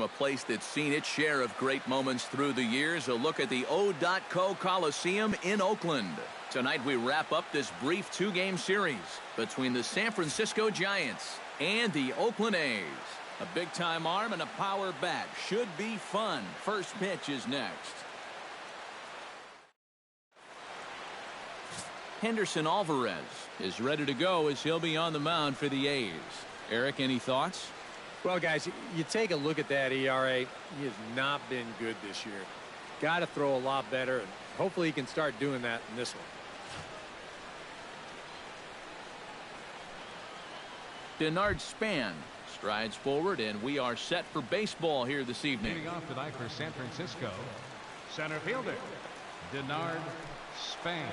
a place that's seen its share of great moments through the years. A look at the O.Co Coliseum in Oakland. Tonight we wrap up this brief two-game series between the San Francisco Giants and the Oakland A's. A big-time arm and a power bat. Should be fun. First pitch is next. Henderson Alvarez is ready to go as he'll be on the mound for the A's. Eric, any thoughts? Well, guys, you take a look at that ERA. He has not been good this year. Got to throw a lot better, and hopefully he can start doing that in this one. Denard Span strides forward, and we are set for baseball here this evening. Leading off tonight for San Francisco, center fielder Denard Span.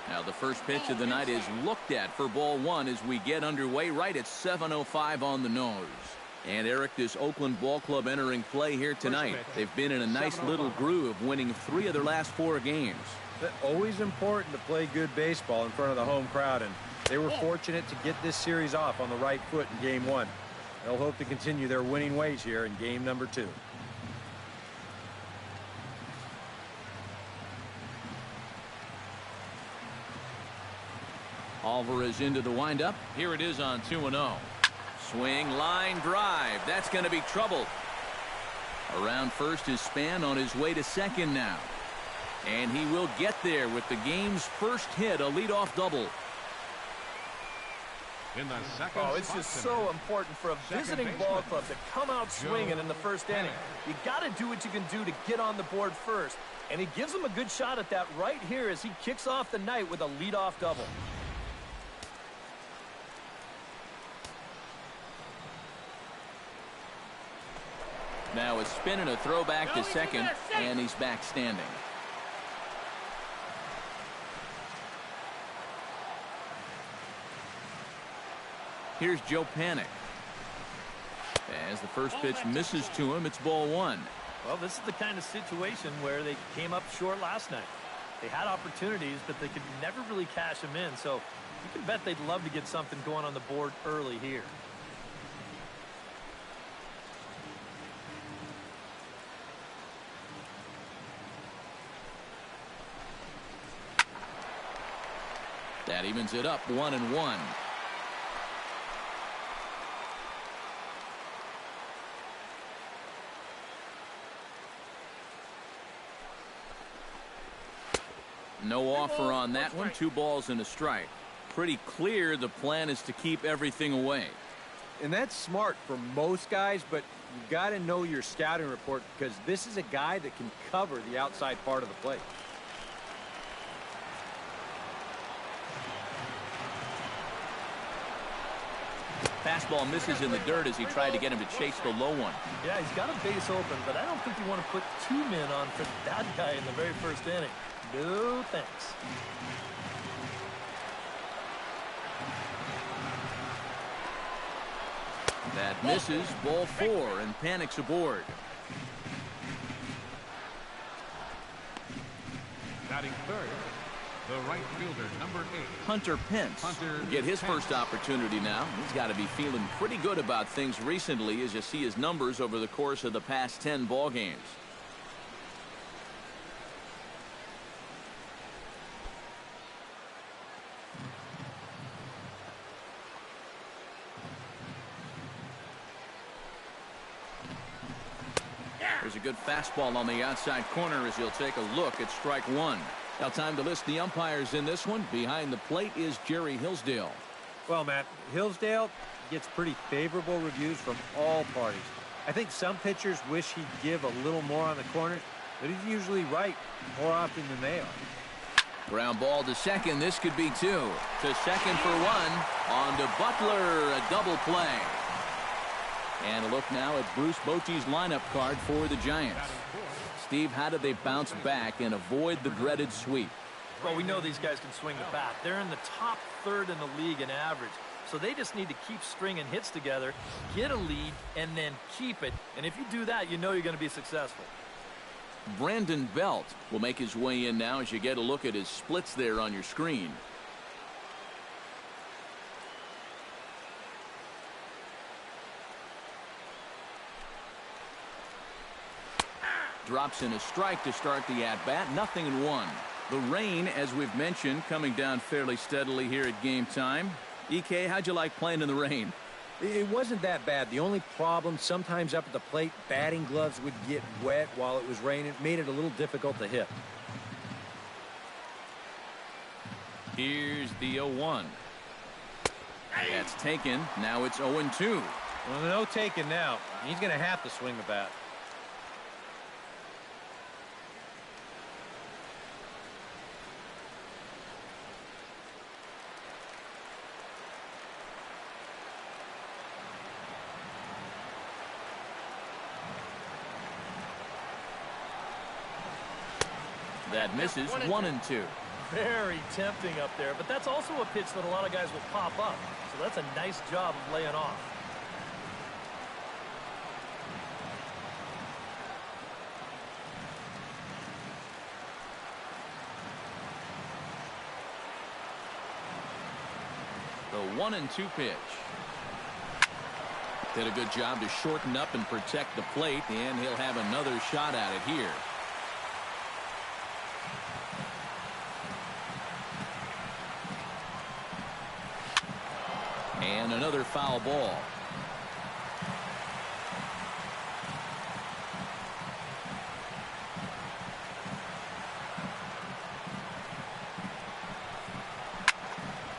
Now the first pitch of the night is looked at for ball one as we get underway right at 7:05 on the nose. And Eric, this Oakland ball club entering play here tonight. They've been in a nice little groove, winning 3 of their last 4 games. But always important to play good baseball in front of the home crowd, and they were fortunate to get this series off on the right foot in game 1. They'll hope to continue their winning ways here in game number 2. Alvarez into the windup. Here it is on 2-0. Swing, line drive. That's going to be trouble. Around first is Span on his way to second now. And he will get there with the game's first hit, a leadoff double. In the second it's just so important for a visiting ball club to come out swinging in the first inning. You got to do what you can do to get on the board first. And he gives him a good shot at that right here as he kicks off the night with a leadoff double. Now a spin and a throwback to second, and he's back standing. Here's Joe Panic. As the first pitch misses to him, it's ball 1. Well, this is the kind of situation where they came up short last night. They had opportunities, but they could never really cash them in. So you can bet they'd love to get something going on the board early here. That evens it up 1-1. No offer on that one. 2 balls and a strike. Pretty clear the plan is to keep everything away. And that's smart for most guys, but you've got to know your scouting report because this is a guy that can cover the outside part of the plate. Fastball misses in the dirt as he tried to get him to chase the low one. Yeah, he's got a base open, but I don't think you want to put 2 men on for that guy in the very first inning. No thanks. That misses, ball 4, and Panic's aboard. batting third, the right fielder, number 8. Hunter Pence will get his first opportunity now. He's got to be feeling pretty good about things recently as you see his numbers over the course of the past 10 ball games. There's a good fastball on the outside corner as he'll take a look at strike 1. Now time to list the umpires in this one. Behind the plate is Jerry Hillsdale. Well, Matt, Hillsdale gets pretty favorable reviews from all parties. I think some pitchers wish he'd give a little more on the corners, but he's usually right more often than they are. Ground ball to second. This could be 2. To second for 1. On to Butler. A double play. And a look now at Bruce Bochy's lineup card for the Giants. Steve, how do they bounce back and avoid the dreaded sweep? Well, we know these guys can swing the bat. They're in the top third in the league in average. So they just need to keep stringing hits together, get a lead, and then keep it. And if you do that, you know you're going to be successful. Brandon Belt will make his way in now as you get a look at his splits there on your screen. drops in a strike to start the at-bat. 0-1. The rain, as we've mentioned, coming down fairly steadily here at game time. EK, how'd you like playing in the rain? It wasn't that bad. The only problem, sometimes up at the plate, batting gloves would get wet while it was raining. It made it a little difficult to hit. Here's the 0-1. That's taken. Now it's 0-2. Well, no taking now. He's going to have to swing the bat. That misses. 1-2. Very tempting up there, but that's also a pitch that a lot of guys will pop up. So that's a nice job of laying off. The 1-2 pitch. Did a good job to shorten up and protect the plate, and he'll have another shot at it here. And another foul ball.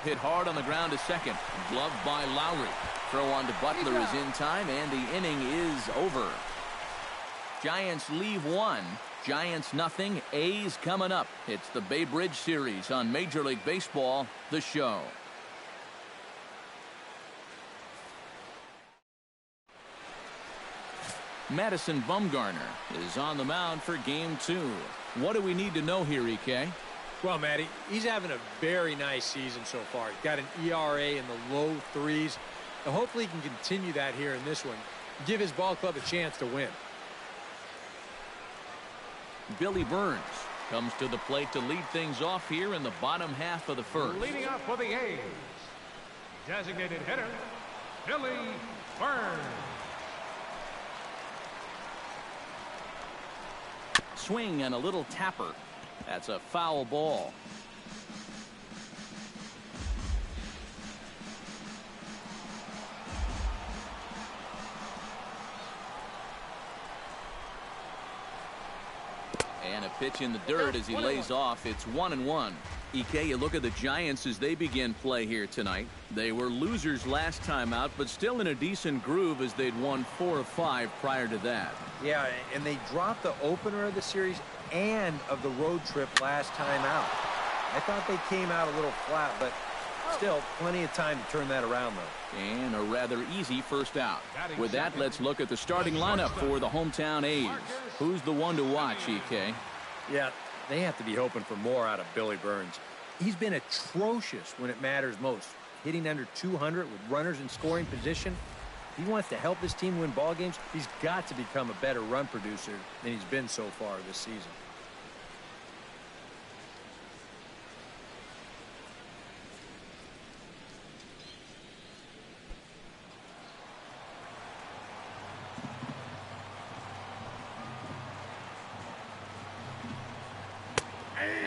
Hit hard on the ground to second. Gloved by Lowry. Throw on to Butler is in time, and the inning is over. Giants leave 1. Giants nothing. A's coming up. It's the Bay Bridge Series on Major League Baseball, the show. Madison Bumgarner is on the mound for game 2. What do we need to know here, EK? Well, Matty, he's having a very nice season so far. He's got an ERA in the low 3s. And hopefully he can continue that here in this one. Give his ball club a chance to win. Billy Burns comes to the plate to lead things off here in the bottom half of the first. Leading off for the A's, designated hitter, Billy Burns. Swing and a little tapper. That's a foul ball. And a pitch in the dirt as he lays off. It's 1-1. EK, you look at the Giants as they begin play here tonight. They were losers last time out, but still in a decent groove as they'd won 4 of 5 prior to that. Yeah, and they dropped the opener of the series and of the road trip last time out. I thought they came out a little flat, but still plenty of time to turn that around, though. And a rather easy first out. With that, let's look at the starting lineup for the hometown A's. Who's the one to watch, EK? Yeah, they have to be hoping for more out of Billy Burns. He's been atrocious when it matters most. Hitting under 200 with runners in scoring position. If he wants to help his team win ball games, he's got to become a better run producer than he's been so far this season.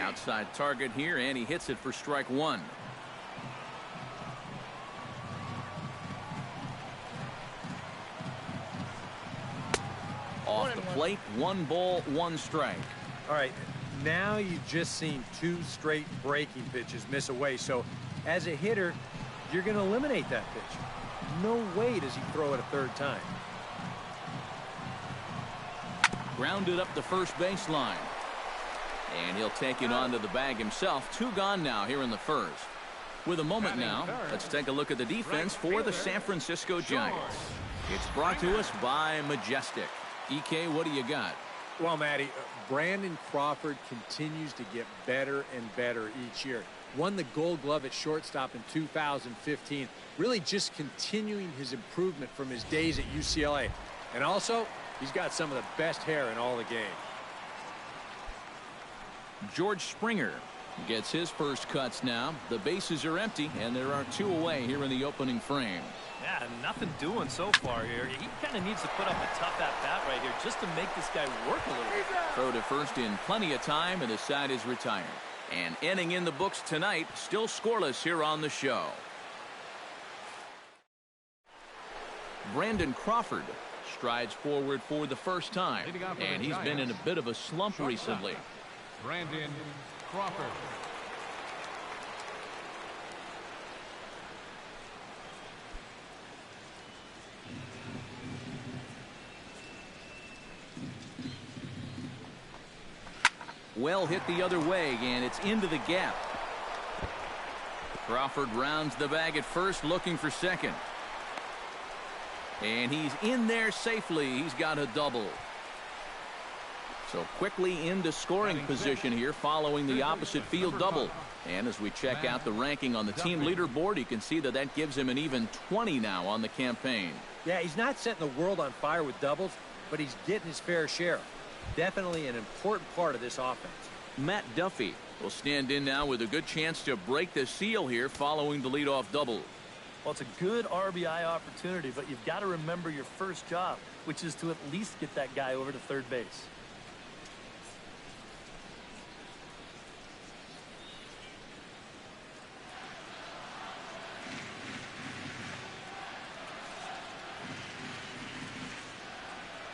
Outside target here, and he hits it for strike 1. Off the plate, 1 ball, 1 strike. All right, now you've just seen 2 straight breaking pitches miss away. So as a hitter, you're going to eliminate that pitch. No way does he throw it a third time. Grounded up the first baseline. And he'll take it onto the bag himself. 2 gone now here in the first. With a moment now, let's take a look at the defense for the San Francisco Giants. It's brought to us by Majestic. EK, what do you got? Well, Matty, Brandon Crawford continues to get better and better each year. Won the Gold Glove at shortstop in 2015. Really just continuing his improvement from his days at UCLA. And also, he's got some of the best hair in all the game. George Springer Gets his first cuts now. The bases are empty, and there are 2 away here in the opening frame. Yeah, nothing doing so far here. He kind of needs to put up a tough at-bat right here just to make this guy work a little bit. Throw to first in plenty of time, and the side is retired. And inning in the books tonight, still scoreless here on the show. Brandon Crawford strides forward for the first time, and he's been in a bit of a slump recently. Brandon Crawford. Well hit the other way, and it's into the gap. Crawford rounds the bag at first, looking for second. And he's in there safely. He's got a double. So quickly into scoring position here following the opposite field double. And as we check out the ranking on the team leaderboard, you can see that that gives him an even 20 now on the campaign. Yeah, he's not setting the world on fire with doubles, but he's getting his fair share. Definitely an important part of this offense. Matt Duffy will stand in now with a good chance to break the seal here following the leadoff double. Well, it's a good RBI opportunity, but you've got to remember your first job, which is to at least get that guy over to third base.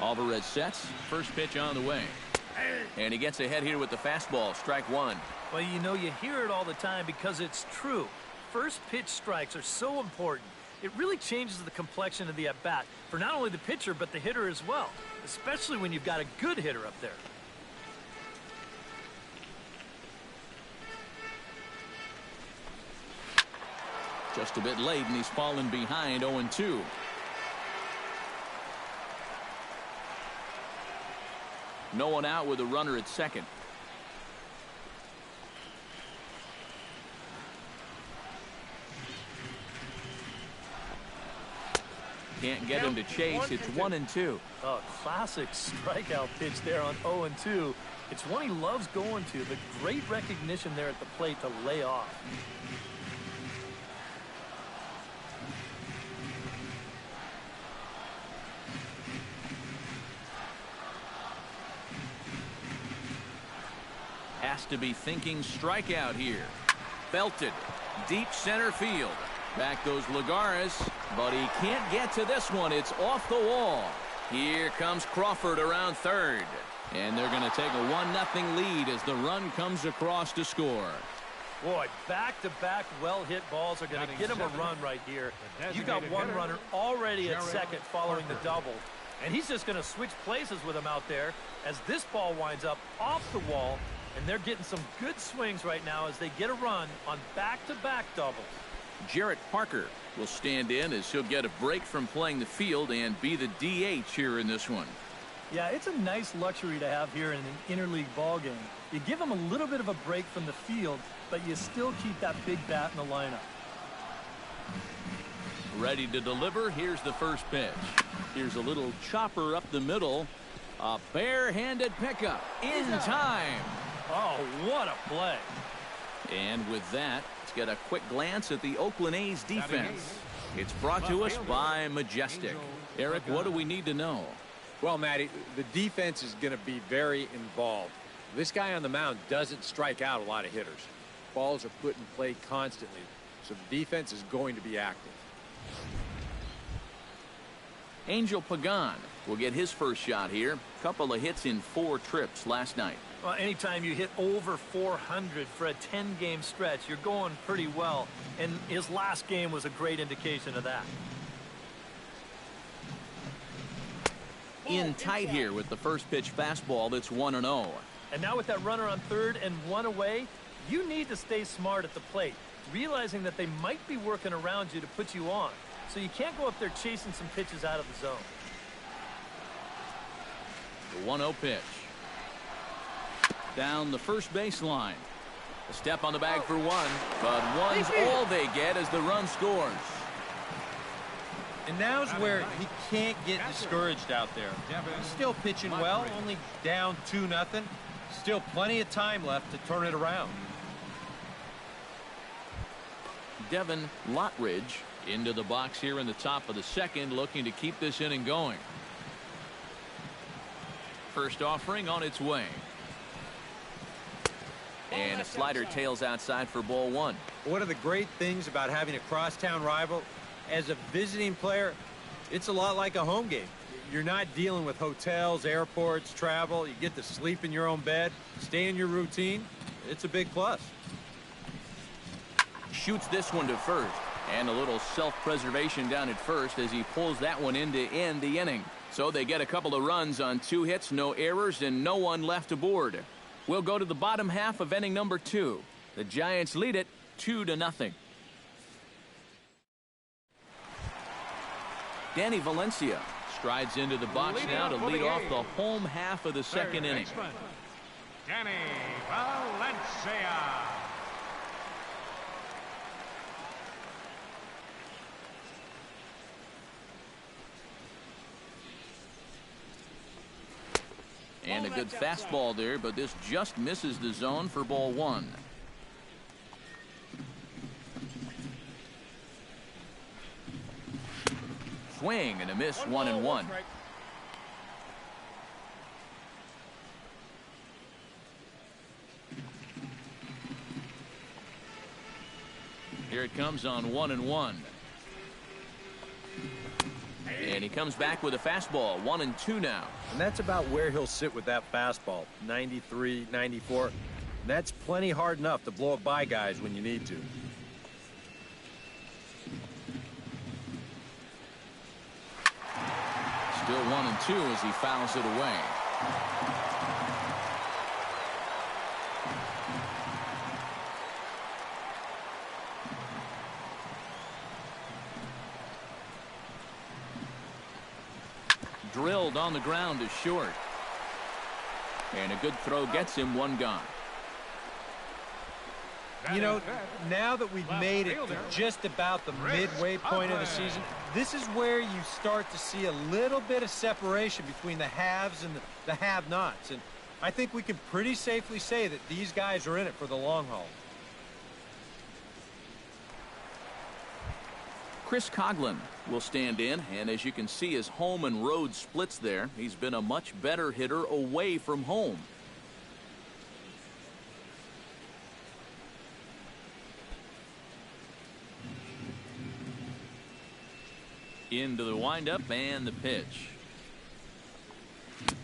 Alvarez sets. First pitch on the way. And he gets ahead here with the fastball. Strike 1. Well, you know, you hear it all the time because it's true. First pitch strikes are so important. It really changes the complexion of the at-bat for not only the pitcher but the hitter as well, especially when you've got a good hitter up there. Just a bit late, and he's fallen behind 0-2. No one out with a runner at second. Can't get him to chase. It's 1-2. Oh, classic strikeout pitch there on 0-2. It's one he loves going to, but great recognition there at the plate to lay off. Has to be thinking strikeout here. Belted. Deep center field. Back goes Lagares, but he can't get to this one. It's off the wall. Here comes Crawford around third. And they're going to take a 1-0 lead as the run comes across to score. Boy, back-to-back well-hit balls are going to get him a run right here. You got one runner already at second following the double. And he's just going to switch places with him out there as this ball winds up off the wall. And they're getting some good swings right now as they get a run on back-to-back doubles. Jarrett Parker will stand in as he'll get a break from playing the field and be the DH here in this one. Yeah, it's a nice luxury to have here in an interleague ball game. You give him a little bit of a break from the field, but you still keep that big bat in the lineup. Ready to deliver. Here's the first pitch. Here's a little chopper up the middle. A barehanded pickup in time. Oh, what a play. And with that, let's get a quick glance at the Oakland A's defense. It's brought to us by Majestic. Eric, what do we need to know? Well, Matty, the defense is going to be very involved. This guy on the mound doesn't strike out a lot of hitters. Balls are put in play constantly, so the defense is going to be active. Angel Pagan will get his first shot here. Couple of hits in 4 trips last night. Well, anytime you hit over 400 for a 10-game stretch, you're going pretty well. And his last game was a great indication of that. In tight here with the first pitch fastball that's 1-0. And now with that runner on third and 1 away, you need to stay smart at the plate, realizing that they might be working around you to put you on. So you can't go up there chasing some pitches out of the zone. The 1-0 pitch. Down the first baseline. A step on the bag for one, but one's all they get as the run scores. And now's where he can't get discouraged out there. He's still pitching well, only down 2-0. Still plenty of time left to turn it around. Devin Lottridge into the box here in the top of the second, looking to keep this inning going. First offering on its way. And a slider tails outside for ball one. One of the great things about having a crosstown rival, as a visiting player, it's a lot like a home game. You're not dealing with hotels, airports, travel. You get to sleep in your own bed, stay in your routine. It's a big plus. Shoots this one to first. And a little self-preservation down at first as he pulls that one in to end the inning. So they get a couple of runs on 2 hits, no errors, and no one left aboard. We'll go to the bottom half of inning number 2. The Giants lead it 2-0. Danny Valencia strides into the box now to lead off the home half of the second inning. Danny Valencia. And a good fastball there, but this just misses the zone for ball one. Swing and a miss, 1-1. Here it comes on 1-1. And he comes back with a fastball, 1-2 now. And that's about where he'll sit with that fastball, 93, 94. And that's plenty hard enough to blow it by guys when you need to. Still 1-2 as he fouls it away. Drilled on the ground to short. And a good throw gets him one gone. You know, now that we've made it to just about the midway point of the season, this is where you start to see a little bit of separation between the haves and the have-nots. And I think we can pretty safely say that these guys are in it for the long haul. Chris Coughlin will stand in, and as you can see, his home and road splits there. He's been a much better hitter away from home. Into the windup and the pitch.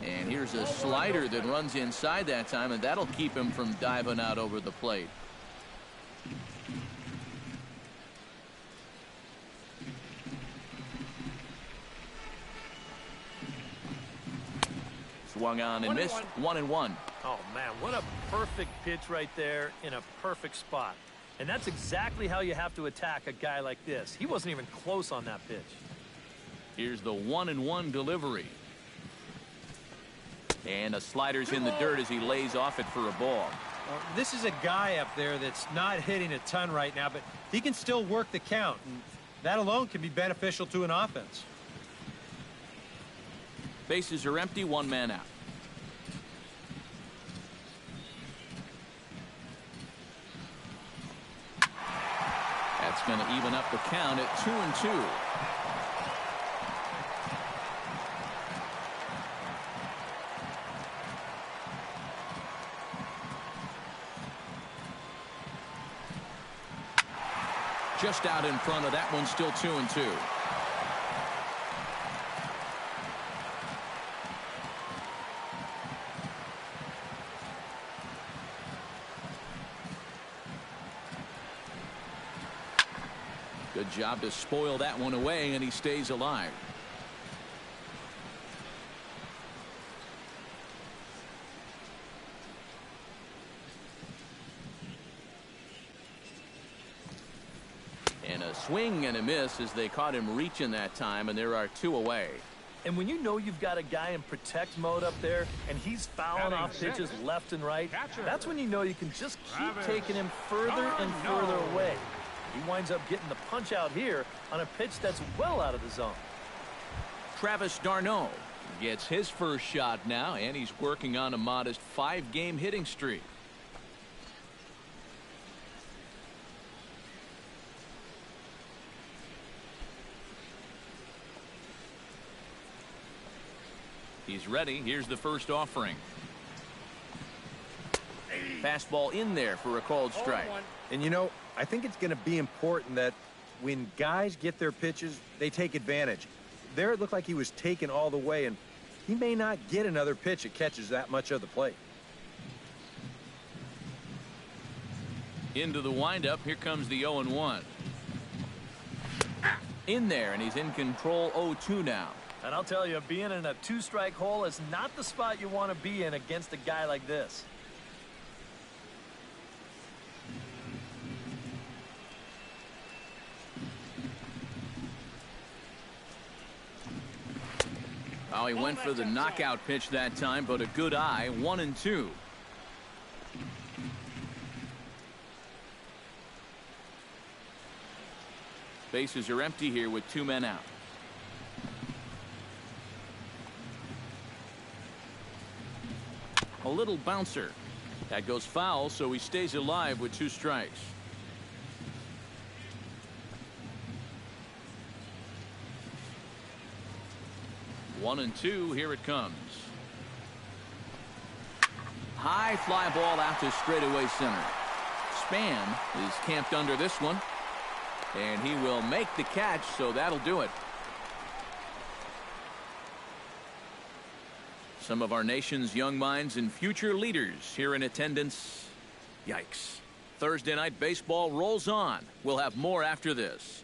And here's a slider that runs inside that time, and that'll keep him from diving out over the plate. Swung on and missed, 1-1. Oh, man, what a perfect pitch right there in a perfect spot. And that's exactly how you have to attack a guy like this. He wasn't even close on that pitch. Here's the 1-1 delivery. And a slider's in the dirt as he lays off it for a ball. This is a guy up there that's not hitting a ton right now, but he can still work the count. And that alone can be beneficial to an offense. Bases are empty, one man out. That's going to even up the count at 2-2. Just out in front of that one, still 2-2. Good job to spoil that one away, and he stays alive. And a swing and a miss as they caught him reaching that time, and there are 2 away. And when you know you've got a guy in protect mode up there and he's fouling off pitches left and right, that's when you know you can just keep taking him further and further away. He winds up getting the punch out here on a pitch that's well out of the zone. Travis d'Arnaud gets his first shot now, and he's working on a modest 5-game hitting streak. He's ready. Here's the first offering. Fastball in there for a called strike. And you know, I think it's going to be important that when guys get their pitches, they take advantage. There it looked like he was taken all the way, and he may not get another pitch that catches that much of the plate. Into the windup. Here comes the 0-1. In there, and he's in control. 0-2 now. And I'll tell you, being in a two-strike hole is not the spot you want to be in against a guy like this. Oh, he went for the knockout pitch that time, but a good eye. 1-2. Bases are empty here with 2 men out. A little bouncer. That goes foul, so he stays alive with 2 strikes. One and two. Here it comes. High fly ball out to straightaway center. Span is camped under this one. And he will make the catch, so that'll do it. Some of our nation's young minds and future leaders here in attendance. Yikes. Thursday night baseball rolls on. We'll have more after this.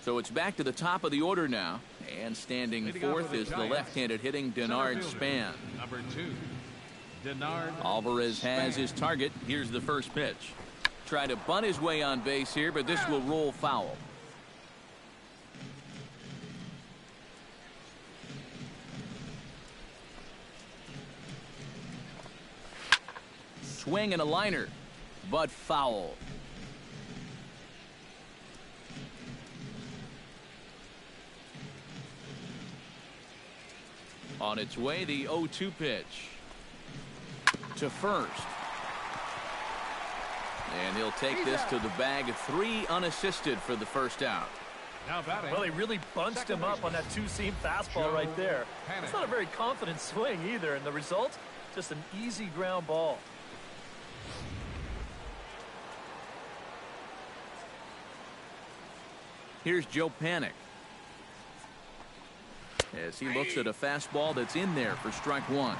So it's back to the top of the order now. And standing fourth is the left-handed hitting Denard Span. Number 2, Denard Alvarez has his target. Here's the first pitch. Try to bunt his way on base here, but this will roll foul. Swing and a liner, but foul. On its way, the 0-2 pitch to first. And he'll take this to the bag. 3 unassisted for the first out. now batting. Well, he really bunched him up on that two-seam fastball right there. It's not a very confident swing either, and the result, just an easy ground ball. Here's Joe Panic as he looks at a fastball that's in there for strike 1.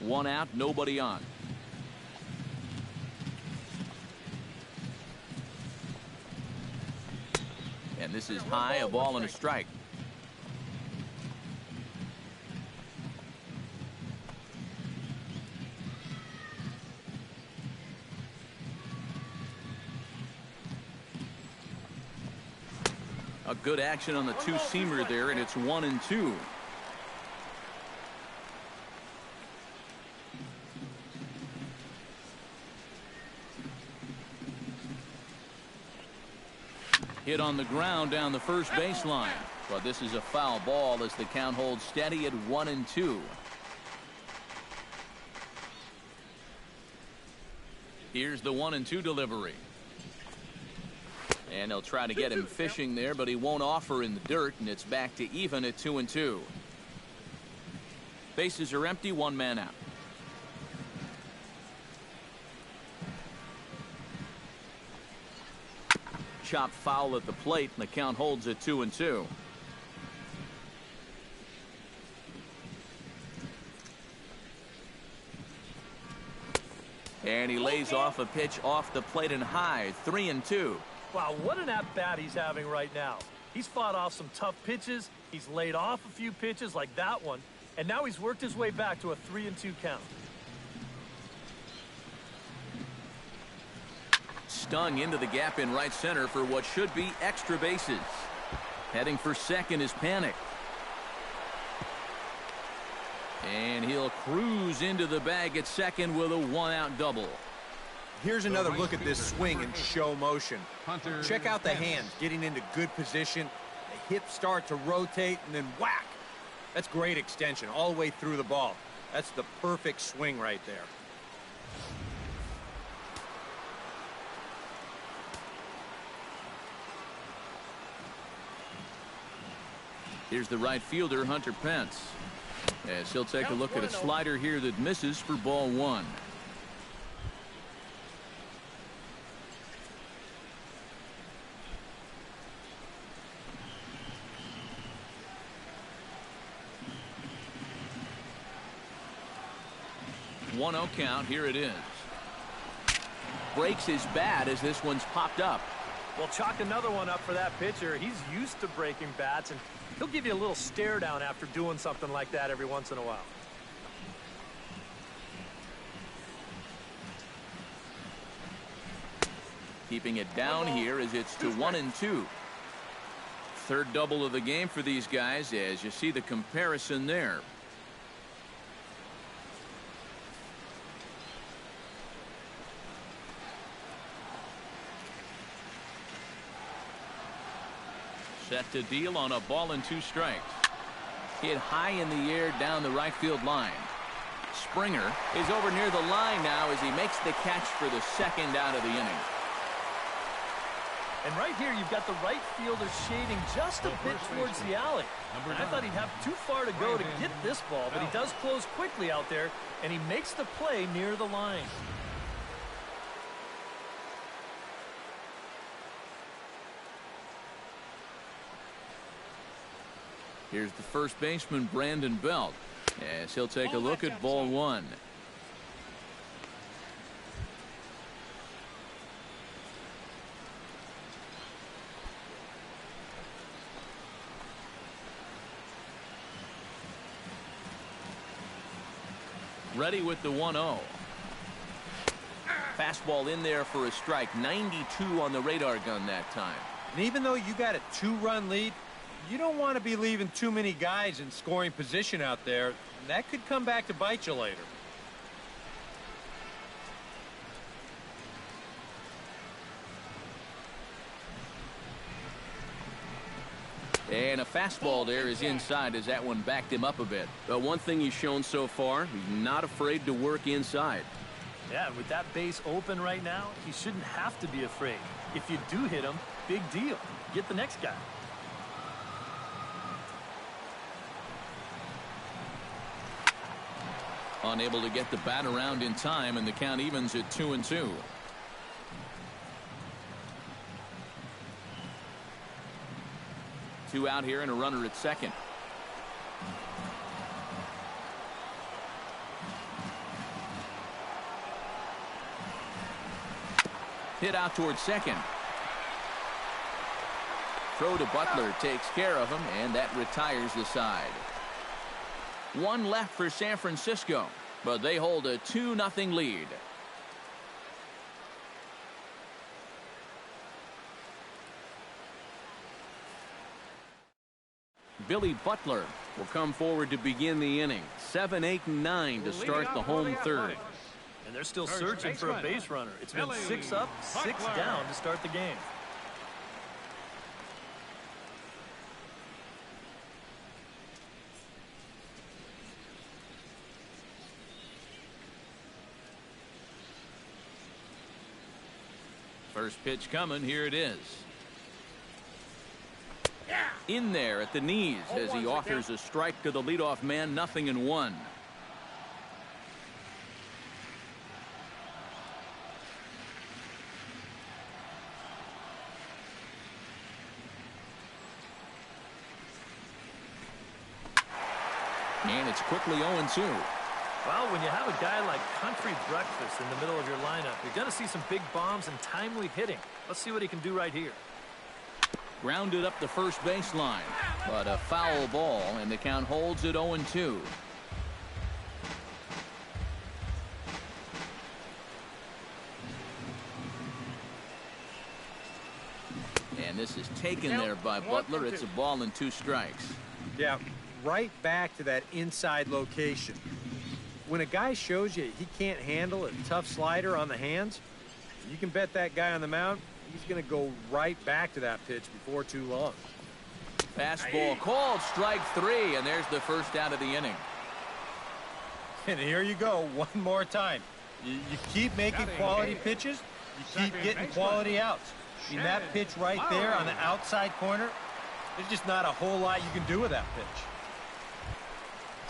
One out, nobody on. And this is high, a ball and a strike. A good action on the two-seamer there, and it's 1-2. Hit on the ground down the first baseline, but this is a foul ball as the count holds steady at 1-2. Here's the 1-2 delivery. And they'll try to get him fishing there, but he won't offer in the dirt, and it's back to even at 2-2. Bases are empty, 1 man out. Chop foul at the plate, and the count holds at 2-2. And he lays off a pitch off the plate and high, 3-2. Wow, what an at-bat he's having right now. He's fought off some tough pitches. He's laid off a few pitches like that one. And now he's worked his way back to a 3-2 count. Stung into the gap in right center for what should be extra bases. Heading for second is Panic. And he'll cruise into the bag at second with a 1-out double. Here's another look at this swing in show motion. Check out the hands getting into good position. The hips start to rotate and then whack. That's great extension all the way through the ball. That's the perfect swing right there. Here's the right fielder, Hunter Pence. As he'll take a look at a slider here that misses for ball one. One-0 count. Here it is. Breaks his bat as this one's popped up. Well, chalk another one up for that pitcher. He's used to breaking bats, and he'll give you a little stare down after doing something like that every once in a while. Keeping it down here as it's to 1-2. Third double of the game for these guys as you see the comparison there. Set to deal on a ball and 2 strikes. Hit high in the air down the right field line. Springer is over near the line now as he makes the catch for the second out of the inning. And right here, you've got the right fielder shading just a bit towards the alley. And I thought he'd have too far to go to get this ball, but he does close quickly out there, and he makes the play near the line. Here's the first baseman, Brandon Belt, as he'll take a look at ball one. Ready with the 1-0. Fastball in there for a strike. 92 on the radar gun that time. And even though you got a 2-run lead, you don't want to be leaving too many guys in scoring position out there. That could come back to bite you later. And a fastball there is inside as that one backed him up a bit. But one thing he's shown so far, he's not afraid to work inside. Yeah, with that base open right now, he shouldn't have to be afraid. If you do hit him, big deal. Get the next guy. Unable to get the bat around in time, and the count evens at 2-2. Two out here and a runner at second. Hit out towards second. Throw to Butler takes care of him, and that retires the side. One left for San Francisco, but they hold a 2-0 lead. Billy Butler will come forward to begin the inning. 7, 8, and 9 to start the home third. And they're still searching for a base runner. It's been 6 up, 6 down to start the game. First pitch coming. Here it is. In there at the knees as he offers a strike to the leadoff man. 0-1. And it's quickly 0-2. Well, when you have a guy like Country Breakfast in the middle of your lineup, you're going to see some big bombs and timely hitting. Let's see what he can do right here. Grounded up the first baseline, but a foul ball, and the count holds at 0-2. And this is taken there by Butler. It's a ball and 2 strikes. Yeah, right back to that inside location. When a guy shows you he can't handle a tough slider on the hands, you can bet that guy on the mound, he's going to go right back to that pitch before too long. Fastball called, strike 3, and there's the first out of the inning. And here you go, one more time. You keep making quality pitches, you keep getting quality outs. I mean, that pitch right there on the outside corner, There's just not a whole lot you can do with that pitch.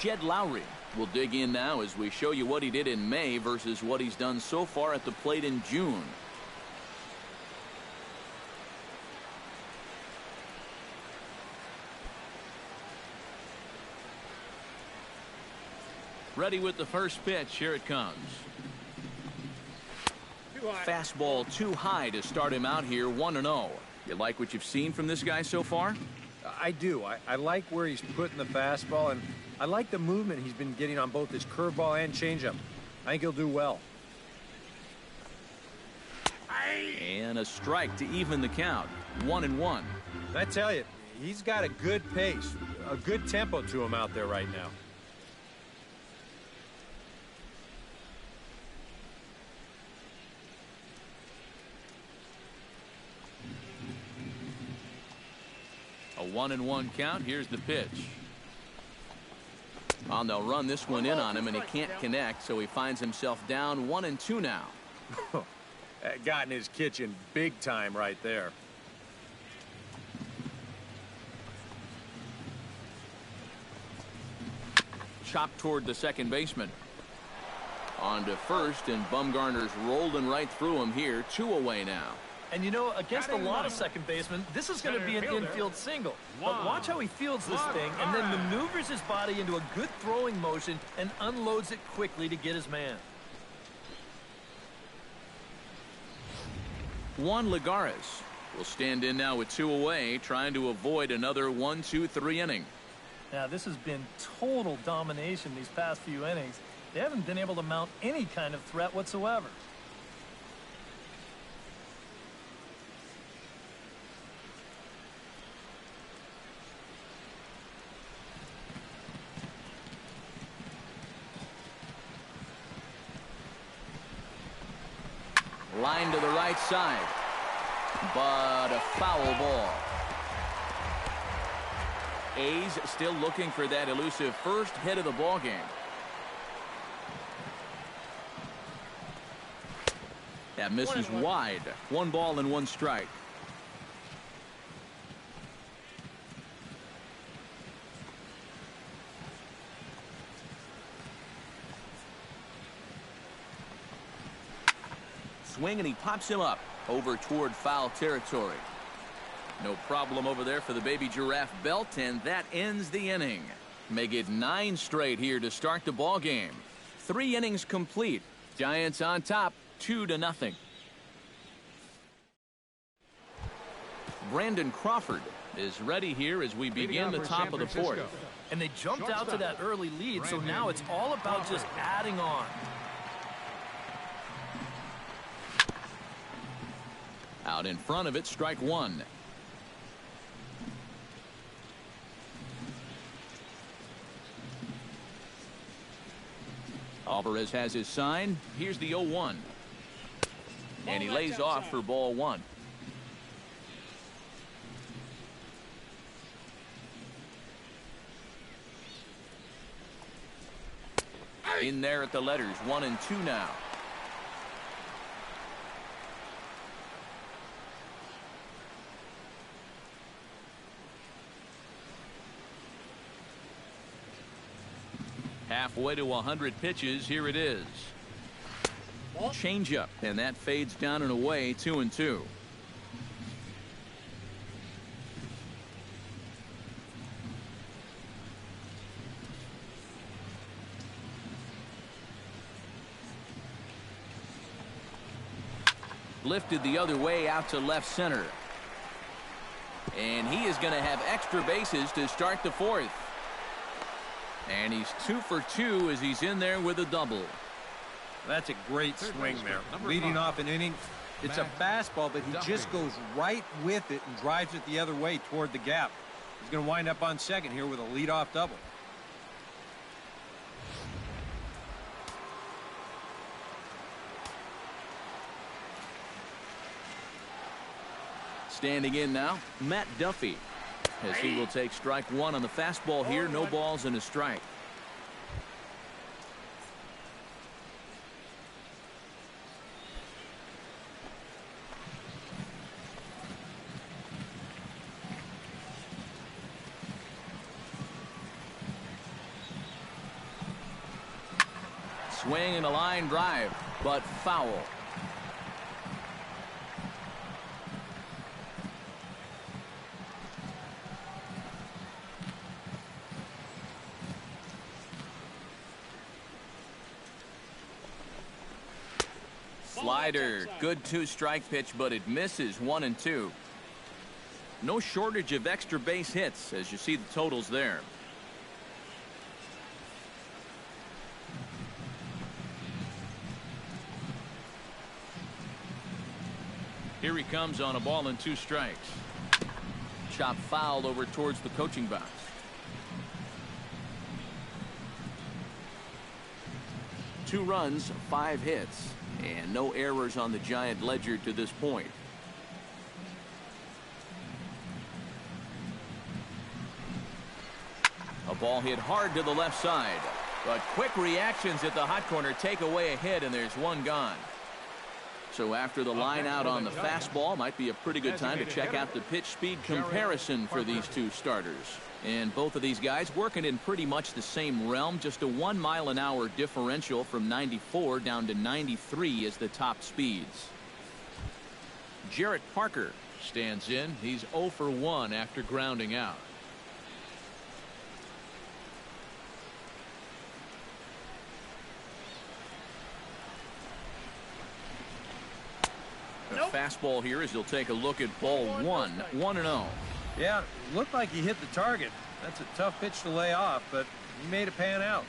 Jed Lowry will dig in now as we show you what he did in May versus what he's done so far at the plate in June. Ready with the first pitch. Here it comes. Fastball too high to start him out here, 1-0. You like what you've seen from this guy so far? I do. I like where he's putting the fastball, and I like the movement he's been getting on both his curveball and changeup. I think he'll do well. And a strike to even the count, 1-1. I tell you, he's got a good pace, a good tempo to him out there right now. A 1-1 count. Here's the pitch. Oh, they'll run this one in on him, and he can't connect, so he finds himself down 1-2 now. Got in his kitchen big time right there. Chopped toward the second baseman. On to first, and Bumgarner's rolling right through him here. 2 away now. And you know, against a lot of second basemen, this is going to be an infield single. But watch how he fields this thing and then maneuvers his body into a good throwing motion and unloads it quickly to get his man. Juan Lagares will stand in now with 2 away, trying to avoid another 1-2-3 inning. Now, this has been total domination these past few innings. They haven't been able to mount any kind of threat whatsoever. Line to the right side, but a foul ball. A's still looking for that elusive first hit of the ball game. That misses wide. 1 ball and 1 strike. Swing, and he pops him up over toward foul territory. No problem over there for the baby giraffe belt, and that ends the inning. Make it 9 straight here to start the ball game. 3 innings complete. Giants on top, 2-0. Brandon Crawford is ready here as we begin the top of the 4th. And they jumped out to that early lead, so now it's all about just adding on. Out in front of it, strike 1. Alvarez has his sign. Here's the 0-1. And he lays off for ball 1. In there at the letters, 1-2 now. Halfway to 100 pitches. Here it is. Changeup, and that fades down and away. 2-2. Lifted the other way out to left center. And he is going to have extra bases to start the 4th. And he's 2 for 2 as he's in there with a double. That's a great swing there. Leading off an inning, it's a fastball, but he just goes right with it and drives it the other way toward the gap. He's going to wind up on second here with a leadoff double. Standing in now, Matt Duffy, as he will take strike 1 on the fastball here. No balls and a strike. swing and a line drive, but foul. Slider, good 2-strike pitch, but it misses 1-2. No shortage of extra base hits as you see the totals there. Here he comes on a ball and 2 strikes. Chop foul over towards the coaching box. Two runs, 5 hits, and no errors on the Giant ledger to this point. A ball hit hard to the left side, but quick reactions at the hot corner take away a hit, and there's one gone. So after the line out on the fastball, might be a pretty good time to check out the pitch speed comparison for these two starters. And both of these guys working in pretty much the same realm, just a 1-mile-an-hour differential from 94 down to 93 as the top speeds. Jarrett Parker stands in. He's 0 for 1 after grounding out. A fastball here as he'll take a look at ball 1-0. Yeah, looked like he hit the target. That's a tough pitch to lay off, but he made it pan out.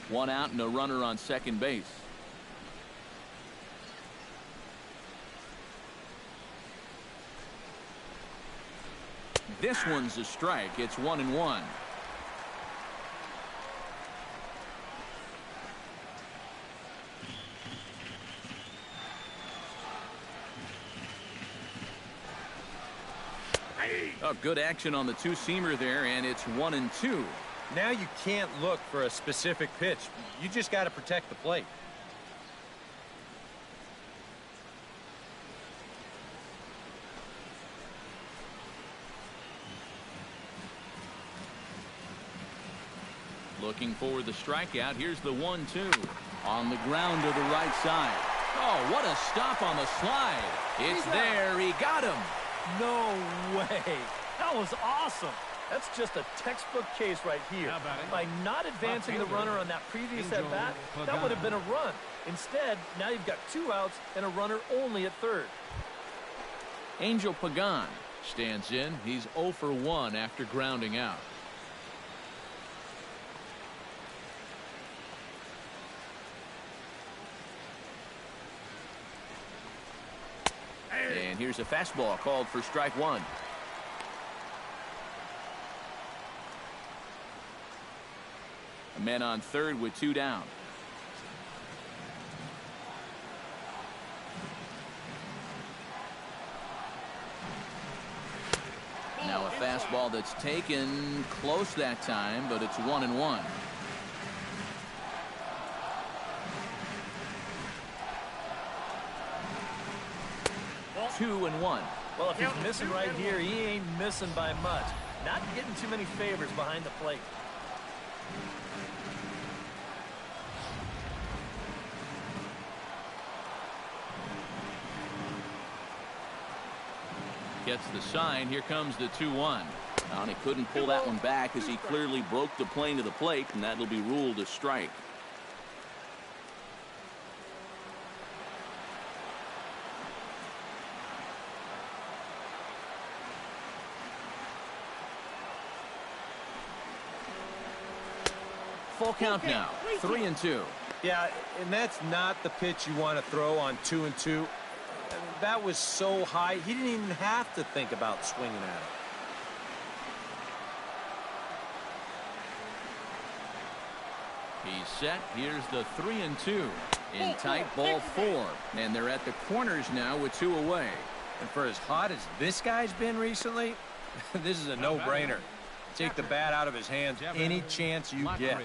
1 out and a runner on second base. This one's a strike. It's 1-1. Oh, good action on the two-seamer there, and it's 1-2. Now you can't look for a specific pitch. You just got to protect the plate. Looking for the strikeout. Here's the 1-2 on the ground to the right side. Oh, what a stop on the slide. It's there. He got him. No way. That was awesome. That's just a textbook case right here. By not advancing the runner on that previous at-bat, that would have been a run. Instead, now you've got 2 outs and a runner only at third. Angel Pagan stands in. He's 0 for 1 after grounding out. And here's a fastball called for strike 1. A man on third with 2 down. Now a fastball that's taken close that time, but it's 1-1. Two and 1. Well, if he's missing right here, he ain't missing by much. Not getting too many favors behind the plate. Gets the sign. Here comes the 2-1. And he couldn't pull that one back as he clearly broke the plane to the plate, and that'll be ruled a strike. Full count now. 3-2. Yeah, and that's not the pitch you want to throw on 2-2. That was so high, he didn't even have to think about swinging at it. He's set. Here's the 3-2. In tight, ball 4. And they're at the corners now with 2 away. And for as hot as this guy's been recently, this is a no-brainer. Take the bat out of his hands any chance you get.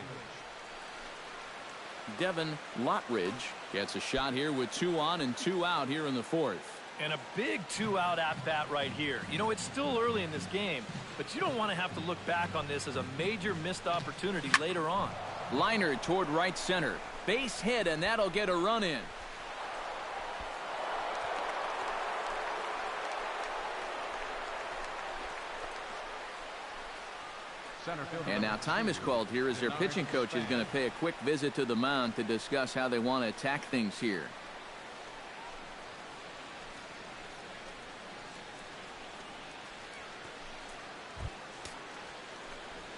Devin Lottridge gets a shot here with 2 on and 2 out here in the 4th. And a big 2-out at-bat right here. You know, it's still early in this game, but you don't want to have to look back on this as a major missed opportunity later on. Liner toward right center. Base hit, and that'll get a run in. And now time is called here as their pitching coach is going to pay a quick visit to the mound to discuss how they want to attack things here.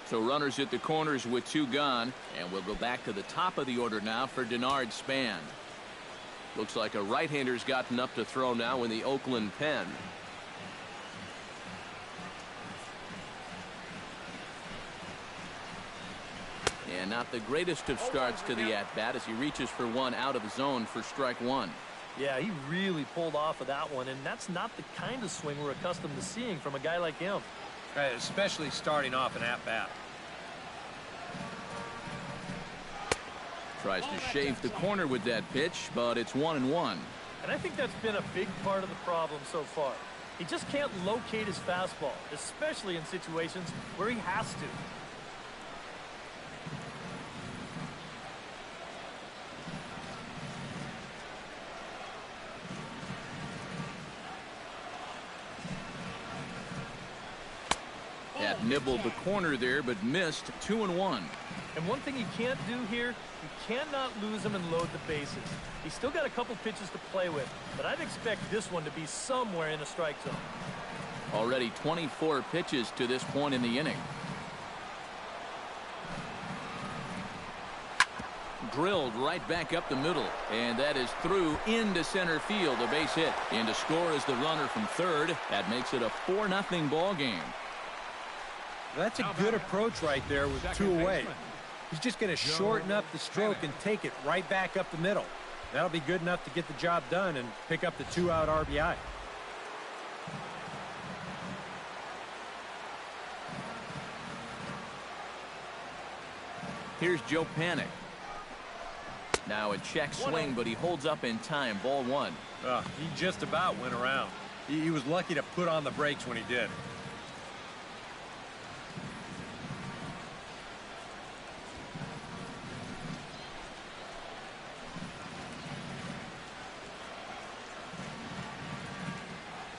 So runners at the corners with 2 gone, and we'll go back to the top of the order now for Denard Span. Looks like a right-hander's gotten up to throw now in the Oakland pen. And not the greatest of starts to the at-bat as he reaches for one out of the zone for strike 1. Yeah, he really pulled off of that one, and that's not the kind of swing we're accustomed to seeing from a guy like him. Right, especially starting off an at-bat. Tries to shave the corner with that pitch, but it's 1-1. And I think that's been a big part of the problem so far. He just can't locate his fastball, especially in situations where he has to. That nibbled the corner there, but missed. 2-1. And one thing you can't do here, you cannot lose him and load the bases. He's still got a couple pitches to play with, but I'd expect this one to be somewhere in a strike zone. Already 24 pitches to this point in the inning. Drilled right back up the middle, and that is through into center field. A base hit. In to score is the runner from third. That makes it a 4-0 ball game. That's a good approach right there with 2 away. He's just going to shorten up the stroke and take it right back up the middle. That'll be good enough to get the job done and pick up the 2-out RBI. Here's Joe Panic. Now a check swing, but he holds up in time. Ball 1. He just about went around. He was lucky to put on the brakes when he did.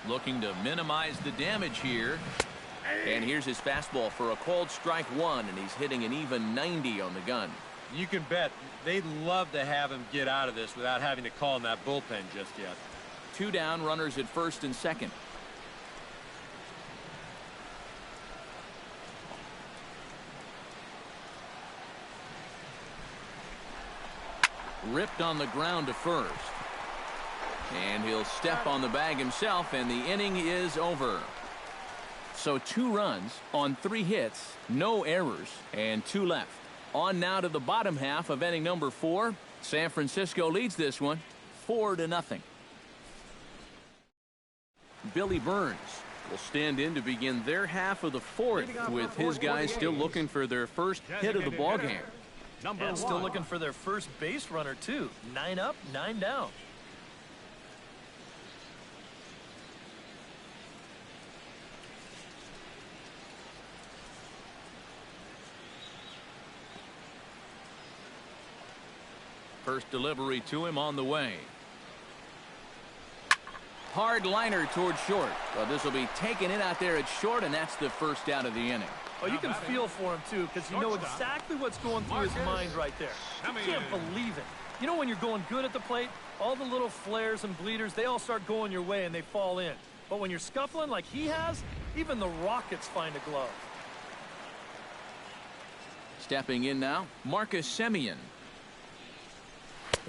Looking to minimize the damage here. And here's his fastball for a called strike 1, and he's hitting an even 90 on the gun. You can bet they'd love to have him get out of this without having to call in that bullpen just yet. 2 down, runners at first and second. Ripped on the ground to first. And he'll step on the bag himself, and the inning is over. So 2 runs on 3 hits, no errors, and 2 left. On now to the bottom half of inning number 4. San Francisco leads this one 4-0. Billy Burns will stand in to begin their half of the 4th, with his guys still looking for their first hit of the ballgame. And still looking for their first base runner, too. 9 up, 9 down. First delivery to him on the way. Hard liner toward short. Well, this will be taken in out there at short, and that's the first out of the inning. Oh, you can feel for him, too, because you know exactly what's going through his mind right there. You can't believe it. You know when you're going good at the plate, all the little flares and bleeders, they all start going your way and they fall in. But when you're scuffling like he has, even the Rockets find a glove. Stepping in now, Marcus Semien.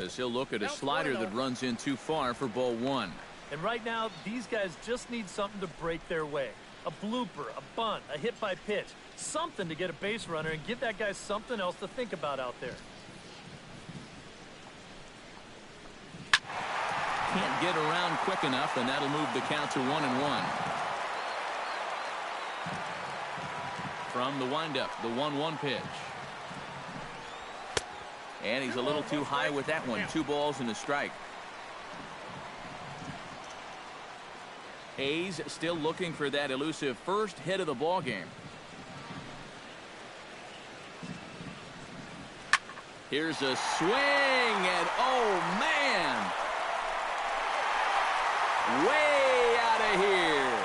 As he'll look at a slider that runs in too far for ball 1. And right now, these guys just need something to break their way. A blooper, a bunt, a hit by pitch. Something to get a base runner and give that guy something else to think about out there. Can't get around quick enough, and that'll move the count to 1-1. From the windup, the 1-1 pitch. And he's a little too high with that one. 2 balls and a strike. Hayes still looking for that elusive first hit of the ball game. Here's a swing, and oh, man! Way out of here.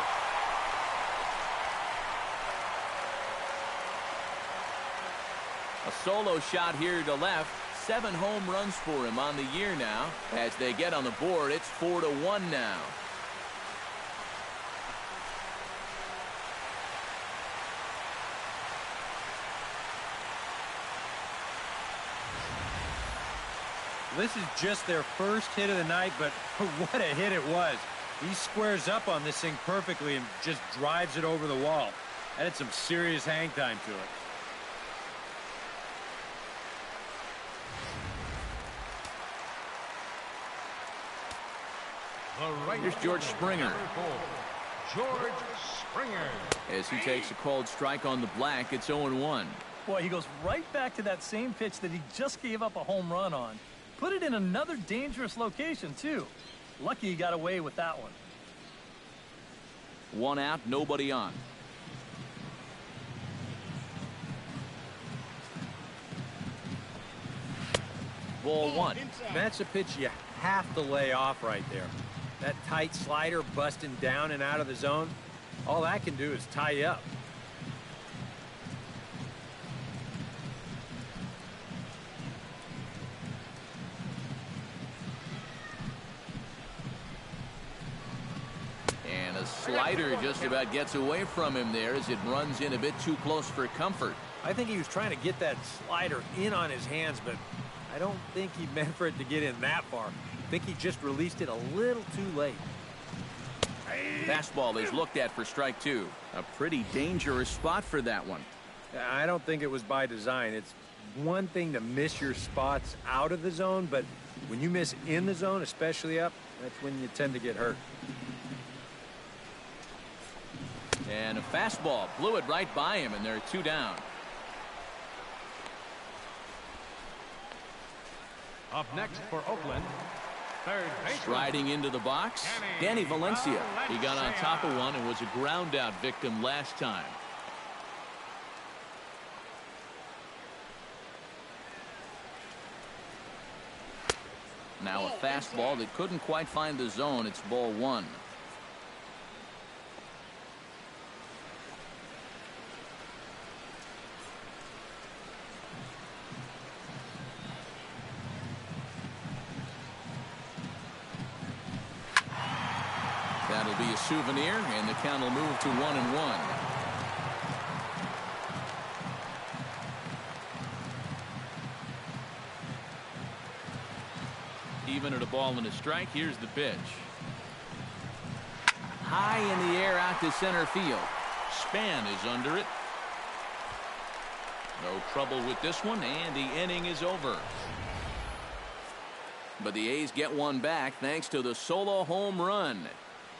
A solo shot here to left. 7 home runs for him on the year now. As they get on the board, it's 4-1 now. This is just their first hit of the night, but what a hit it was. He squares up on this thing perfectly and just drives it over the wall. That had some serious hang time to it. Here's George Springer. George Springer. As he takes a called strike on the black, it's 0-1. Boy, he goes right back to that same pitch that he just gave up a home run on. Put it in another dangerous location, too. Lucky he got away with that one. 1 out, nobody on. Ball 1. That's a pitch you have to lay off right there. That tight slider busting down and out of the zone, all that can do is tie you up. And a slider just about gets away from him there as it runs in a bit too close for comfort. I think he was trying to get that slider in on his hands, but I don't think he meant for it to get in that far. I think he just released it a little too late. Fastball is looked at for strike 2. A pretty dangerous spot for that one. I don't think it was by design. It's one thing to miss your spots out of the zone, but when you miss in the zone, especially up, that's when you tend to get hurt. And a fastball blew it right by him, and they're 2 down. Up next for Oakland, third baseman. Striding into the box, Danny Valencia. He got on top of one and was a ground out victim last time. Now a fastball that couldn't quite find the zone. It's ball 1. That'll be a souvenir, and the count will move to 1-1. Even at a ball and a strike, here's the pitch. High in the air out to center field. Span is under it. No trouble with this one, and the inning is over. But the A's get one back thanks to the solo home run.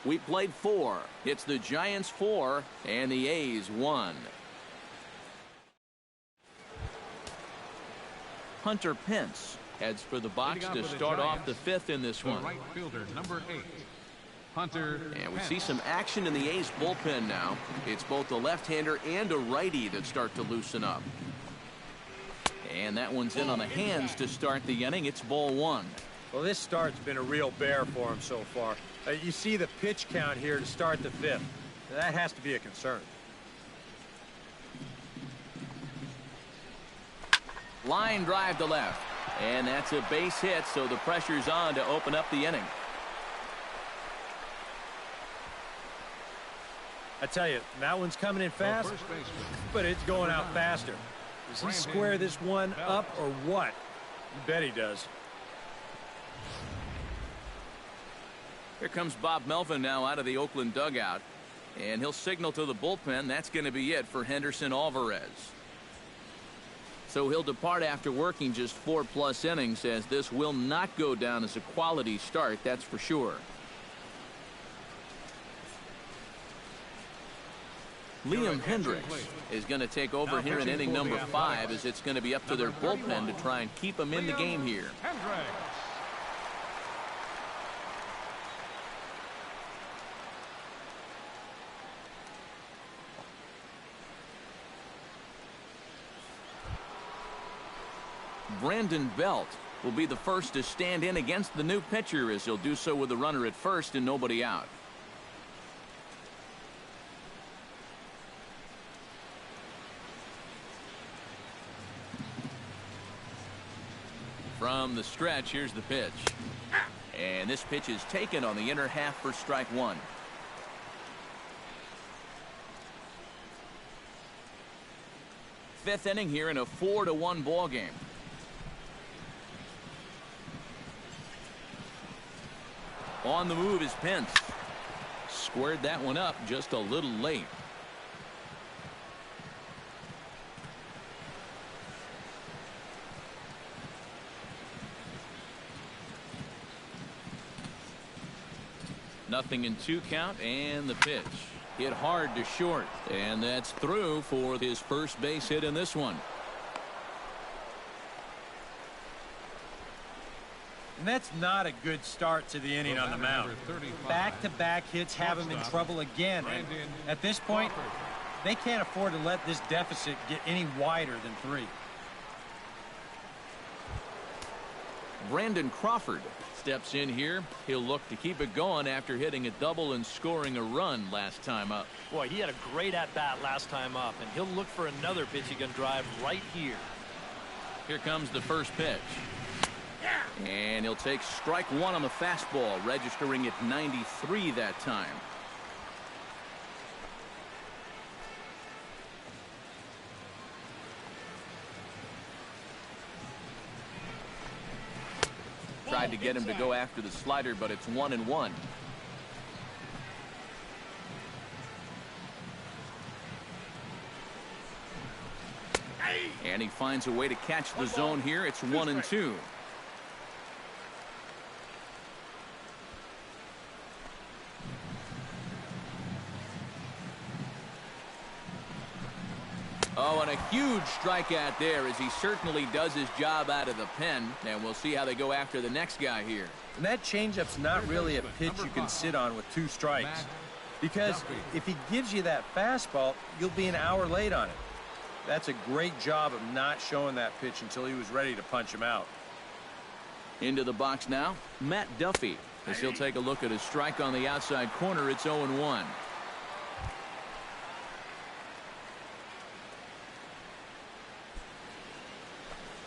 We played 4. It's the Giants 4 and the A's 1. Hunter Pence heads for the box to start off the 5th in this one. Right fielder, number 8, Hunter. And we see some action in the A's bullpen now. It's both a left-hander and a righty that start to loosen up. And that one's in on the hands to start the inning. It's ball 1. Well, this start's been a real bear for him so far. You see the pitch count here to start the 5th. That has to be a concern. Line drive to left. And that's a base hit, so the pressure's on to open up the inning. I tell you, that one's coming in fast, but it's going out faster. Does he square this one up or what? You bet he does. Here comes Bob Melvin now out of the Oakland dugout. And he'll signal to the bullpen. That's going to be it for Henderson Alvarez. So he'll depart after working just 4+ innings, as this will not go down as a quality start, that's for sure. Liam Hendricks is going to take over here in inning number 5, as it's going to be up to their bullpen to try and keep him in the game here. Brandon Belt will be the first to stand in against the new pitcher, as he'll do so with the runner at first and nobody out. From the stretch, here's the pitch. And this pitch is taken on the inner half for strike one. Fifth inning here in a 4-1 ball game. On the move is Pence. Squared that one up just a little late. Nothing in 2 count, and the pitch hit hard to short, and that's through for his first base hit in this one. And that's not a good start to the inning on the mound. Back-to-back hits have him in trouble again. And at this point, they can't afford to let this deficit get any wider than 3. Brandon Crawford steps in here. He'll look to keep it going after hitting a double and scoring a run last time up. Boy, he had a great at-bat last time up, and he'll look for another pitch he can drive right here. Here comes the first pitch. And he'll take strike one on the fastball, registering at 93 that time. Tried to get him to go after the slider, but it's 1-1. And he finds a way to catch the zone here. It's 1-2. Oh, and a huge strikeout there, as he certainly does his job out of the pen. And we'll see how they go after the next guy here. And that changeup's not really a pitch you can sit on with 2 strikes. Because if he gives you that fastball, you'll be an hour late on it. That's a great job of not showing that pitch until he was ready to punch him out. Into the box now, Matt Duffy, as he'll take a look at his strike on the outside corner. It's 0-1.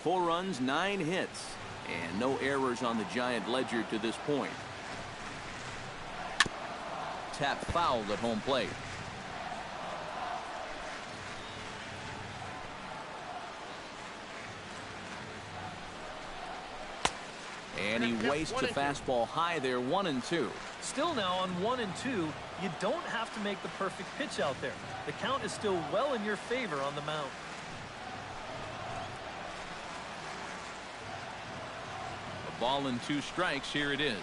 Four runs, 9 hits, and no errors on the Giant ledger to this point. Tap fouled at home plate. And he wastes a fastball high there, 1-2. Still now on 1-2, you don't have to make the perfect pitch out there. The count is still well in your favor on the mound. Ball and 2 strikes. Here it is.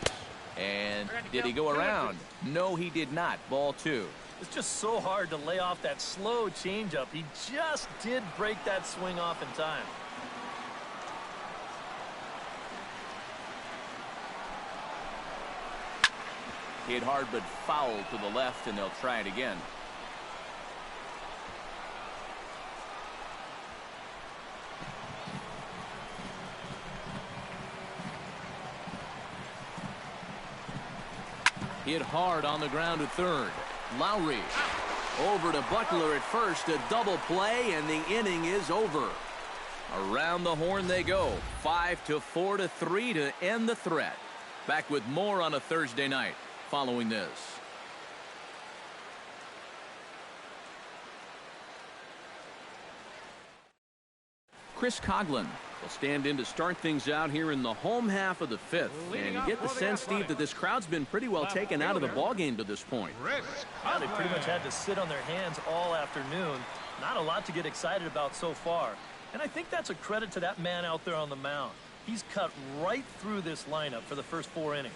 And did he go around? No, he did not. Ball 2. It's just so hard to lay off that slow changeup. He just did break that swing off in time. Hit hard but foul to the left, and they'll try it again. Hit hard on the ground to third. Lowry over to Butler at first. A double play, and the inning is over. Around the horn they go. 5-4-3 to end the threat. Back with more on a Thursday night following this. Chris Coughlin will stand in to start things out here in the home half of the 5th. And you get the sense, Steve, that this crowd's been pretty well taken out of the ballgame to this point. Yeah, they pretty much had to sit on their hands all afternoon. Not a lot to get excited about so far. And I think that's a credit to that man out there on the mound. He's cut right through this lineup for the first 4 innings.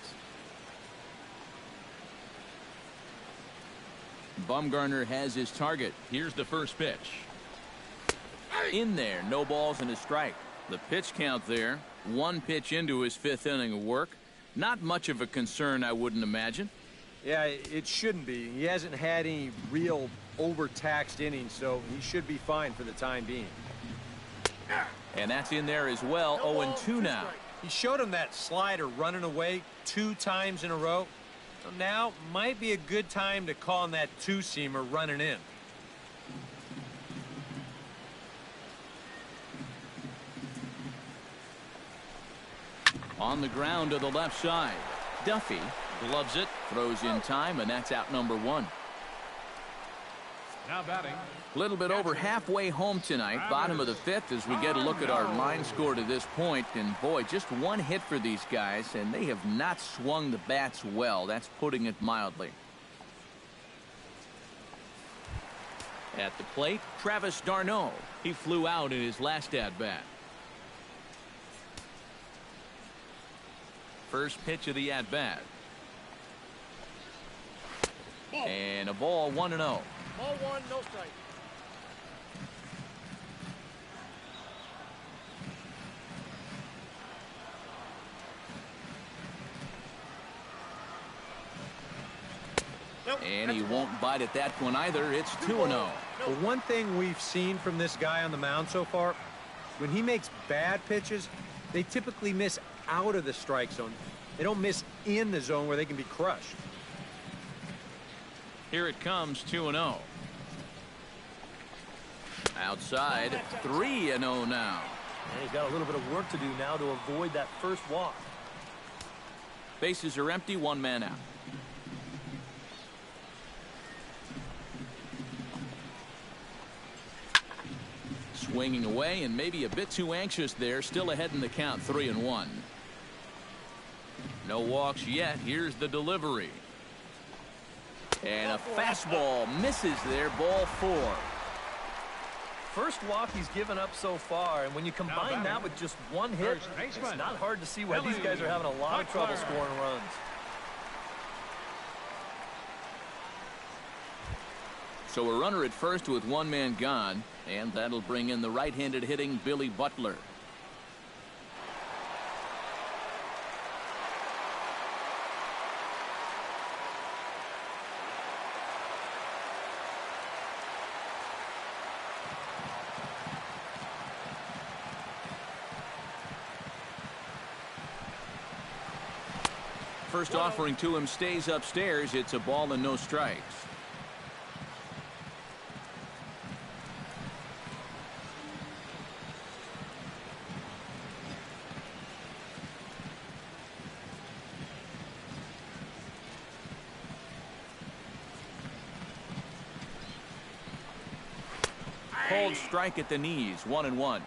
Bumgarner has his target. Here's the first pitch. In there, no balls and a strike. The pitch count there, 1 pitch into his 5th inning of work. Not much of a concern, I wouldn't imagine. Yeah, it shouldn't be. He hasn't had any real overtaxed innings, so he should be fine for the time being. And that's in there as well. 0-2 now. He showed him that slider running away 2 times in a row. So now might be a good time to call on that two-seamer running in. On the ground to the left side. Duffy gloves it, throws in time, and that's out number 1. Now batting. A little bit over halfway home tonight, bottom of the 5th, as we get a look at our line score to this point. And boy, just one hit for these guys, and they have not swung the bats well. That's putting it mildly. At the plate, Travis d'Arnaud. He flew out in his last at-bat. First pitch of the at-bat. And a ball, 1-0. Ball 1, no strike. And he won't bite at that one either. It's 2-0. Well, one thing we've seen from this guy on the mound so far, when he makes bad pitches, they typically miss out of the strike zone. They don't miss in the zone where they can be crushed. Here it comes, 2-0. Outside, 3-0 now. And he's got a little bit of work to do now to avoid that first walk. Bases are empty, 1 man out. Swinging away and maybe a bit too anxious there. Still ahead in the count, 3-1. No walks yet. Here's the delivery. And a fastball misses there. Ball 4. First walk he's given up so far, and when you combine that with just one hit, it's not hard to see why these guys are having a lot of trouble scoring runs. So a runner at first with 1 man gone, and that'll bring in the right-handed hitting Billy Butler. First offering to him stays upstairs. It's a ball and no strikes. Cold strike at the knees, 1-1.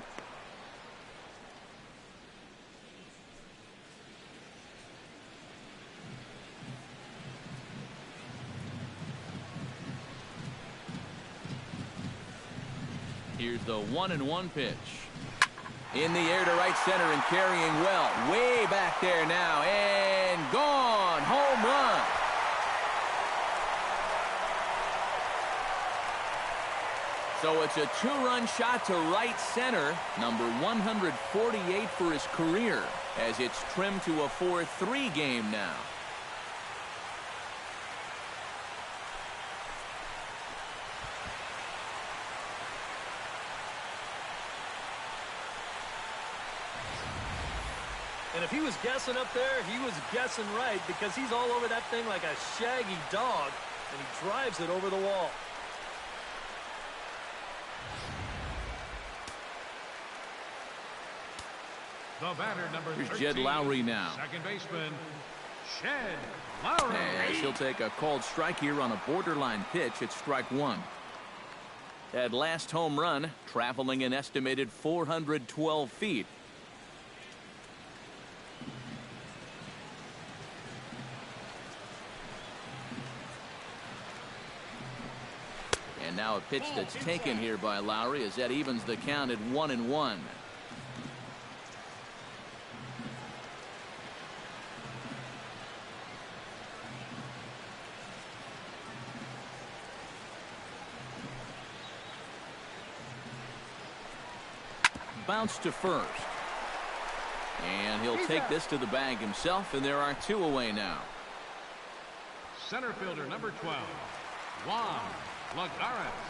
Here's the 1-1 pitch. In the air to right center and carrying well. Way back there now. And gone. Home run. So it's a 2-run shot to right center. Number 148 for his career, as it's trimmed to a 4-3 game now. And if he was guessing up there, he was guessing right, because he's all over that thing like a shaggy dog, and he drives it over the wall. The batter, number 13, Here's Jed Lowry now. Second baseman, Jed Lowry. And he'll take a called strike here on a borderline pitch. It's strike 1. That last home run traveling an estimated 412 feet. And now a pitch that's taken here by Lowry as that evens the count at 1-1. Bounce to first. And he'll take this to the bag himself, and there are 2 away now. Center fielder, number 12, Juan Lagares.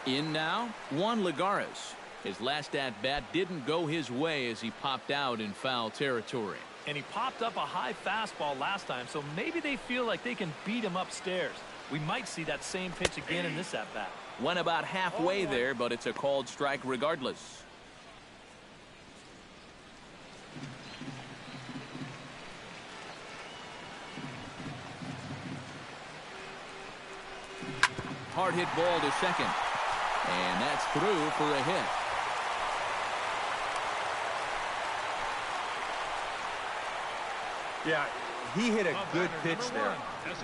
In now, Juan Lagares. His last at-bat didn't go his way as he popped out in foul territory. And he popped up a high fastball last time, so maybe they feel like they can beat him upstairs. We might see that same pitch again in this at-bat. Went about halfway there, but it's a called strike regardless. Hard hit ball to second. And that's through for a hit. Yeah, he hit a good pitch there.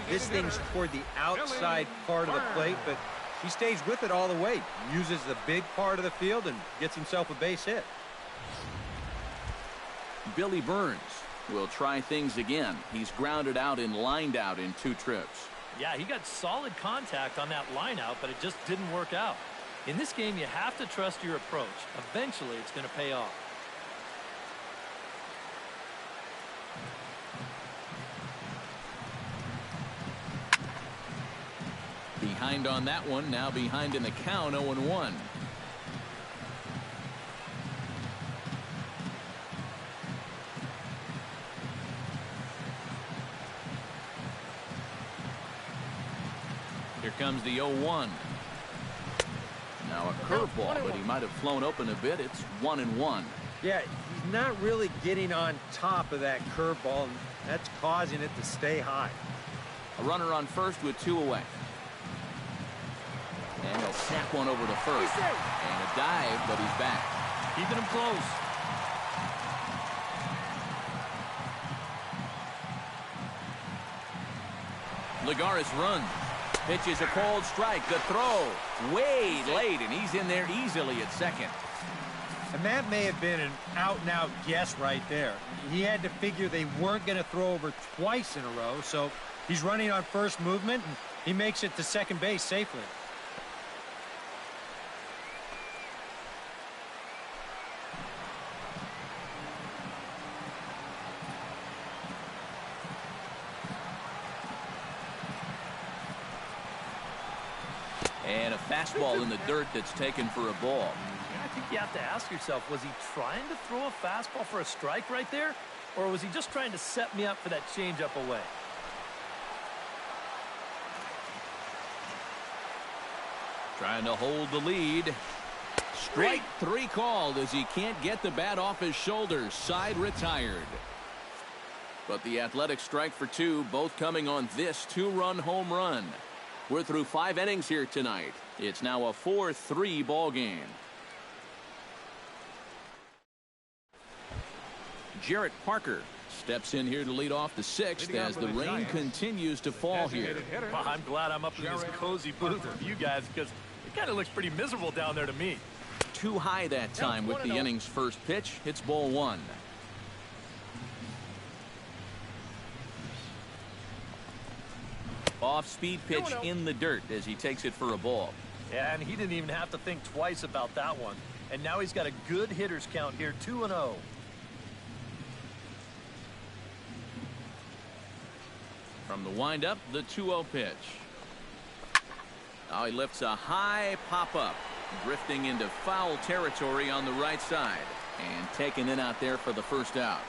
This thing's toward the outside part of the plate, but he stays with it all the way. Uses the big part of the field and gets himself a base hit. Billy Burns will try things again. He's grounded out and lined out in 2 trips. Yeah, he got solid contact on that line out, but it just didn't work out. In this game, you have to trust your approach. Eventually, it's going to pay off. Behind on that one, now behind in the count, 0-1. Here comes the 0-1. Now a curveball, but he might have flown open a bit. It's 1-1. Yeah, he's not really getting on top of that curveball, and that's causing it to stay high. A runner on first with 2 away. And he'll snap one over to first. And a dive, but he's back. Keeping him close. Lagares runs. Pitches a cold strike. The throw way late, and he's in there easily at second. And that may have been an out-and-out guess right there. He had to figure they weren't going to throw over twice in a row, so he's running on first movement, and he makes it to second base safely. And a fastball in the dirt that's taken for a ball. I think you have to ask yourself, was he trying to throw a fastball for a strike right there? Or was he just trying to set me up for that changeup away? Trying to hold the lead. Strike 3 called as he can't get the bat off his shoulders. Side retired. But the athletic strike for 2, both coming on this 2-run home run. We're through 5 innings here tonight. It's now a 4-3 ball game. Jarrett Parker steps in here to lead off the 6th as the rain continues to fall here. Well, I'm glad I'm up in this cozy booth with you guys because it kind of looks pretty miserable down there to me. Too high that time with the inning's first pitch. It's ball 1. Off-speed pitch in the dirt as he takes it for a ball. Yeah, and he didn't even have to think twice about that one. And now he's got a good hitters count here, 2-0. From the windup, the 2-0 pitch. Now he lifts a high pop-up, drifting into foul territory on the right side, and taken in out there for the first out.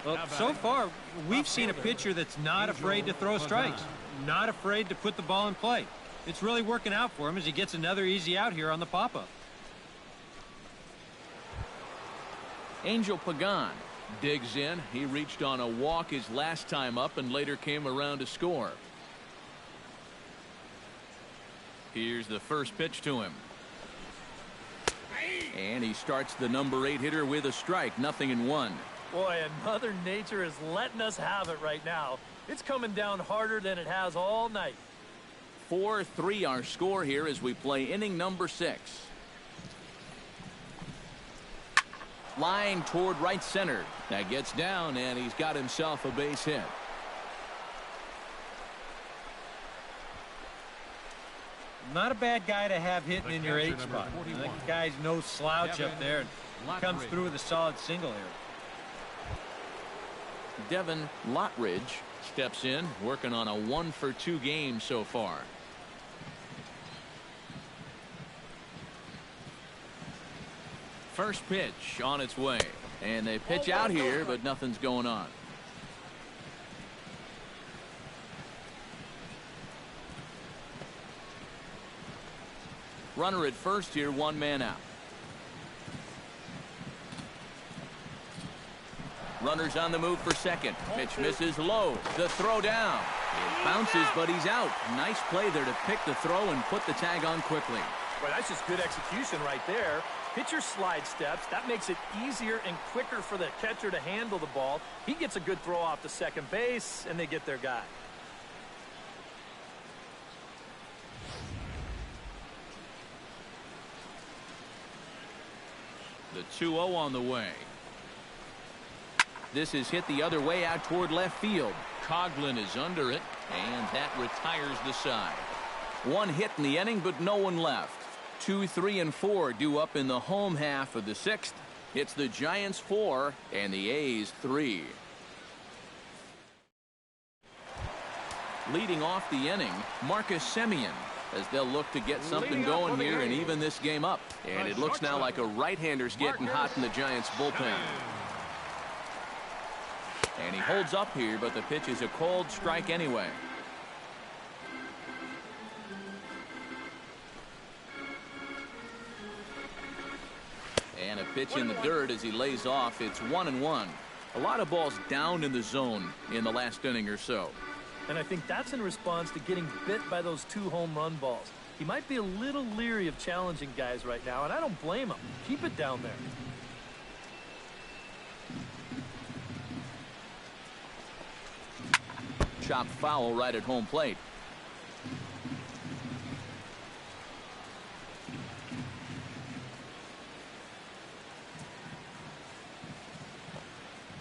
Well, so far, we've seen a pitcher that's not afraid to throw strikes, not afraid to put the ball in play. It's really working out for him as he gets another easy out here on the pop-up. Angel Pagan digs in. He reached on a walk his last time up and later came around to score. Here's the first pitch to him. And he starts the number 8 hitter with a strike, 0-1. Boy, and Mother Nature is letting us have it right now. It's coming down harder than it has all night. 4-3 our score here as we play inning number 6. Line toward right center. That gets down, and he's got himself a base hit. Not a bad guy to have hitting in your 8 spot. That guy's no slouch up there. And comes through with a solid single here. Devin Lottridge steps in, working on a 1-for-2 game so far. First pitch on its way. And they pitch out here, but nothing's going on. Runner at first here, one man out. Runners on the move for second. Pitch misses low. The throw down. It bounces, but he's out. Nice play there to pick the throw and put the tag on quickly. Well, that's just good execution right there. Pitcher slide steps. That makes it easier and quicker for the catcher to handle the ball. He gets a good throw off to second base, and they get their guy. The 2-0 on the way. This is hit the other way out toward left field. Coughlin is under it, and that retires the side. One hit in the inning, but no one left. 2, 3, and 4 due up in the home half of the sixth. It's the Giants 4 and the A's 3. Leading off the inning, Marcus Semien, as they'll look to get something going here and even this game up. And it looks now like a right-hander's getting hot in the Giants bullpen. And he holds up here, but the pitch is a cold strike anyway. And a pitch in the dirt as he lays off. It's 1-1. A lot of balls down in the zone in the last inning or so. And I think that's in response to getting bit by those 2 home run balls. He might be a little leery of challenging guys right now, and I don't blame him. Keep it down there. Chopped foul right at home plate.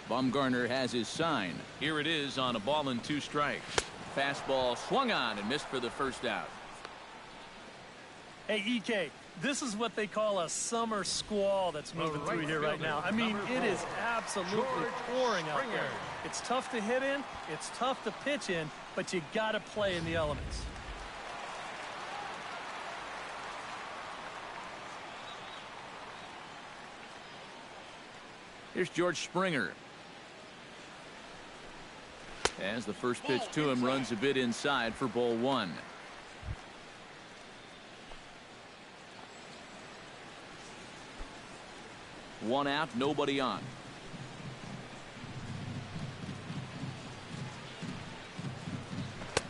Bumgarner has his sign. Here it is on a ball and 2 strikes. Fastball swung on and missed for the first out. Hey, EK, this is what they call a summer squall that's moving through here right now. I mean, it is absolutely pouring out there. It's tough to hit in, it's tough to pitch in, but you got to play in the elements. Here's George Springer. As the first pitch to him runs a bit inside for ball 1. One out, nobody on.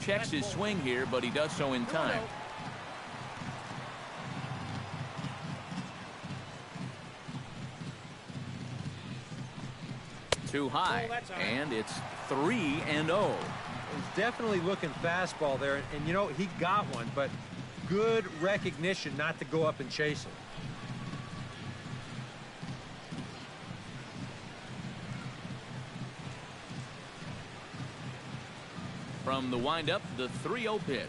Checks his swing here, but he does so in time. Too high, and it's 3-0. He's definitely looking fastball there, and you know, he got one, but good recognition not to go up and chase it. From the windup, the 3-0 pitch.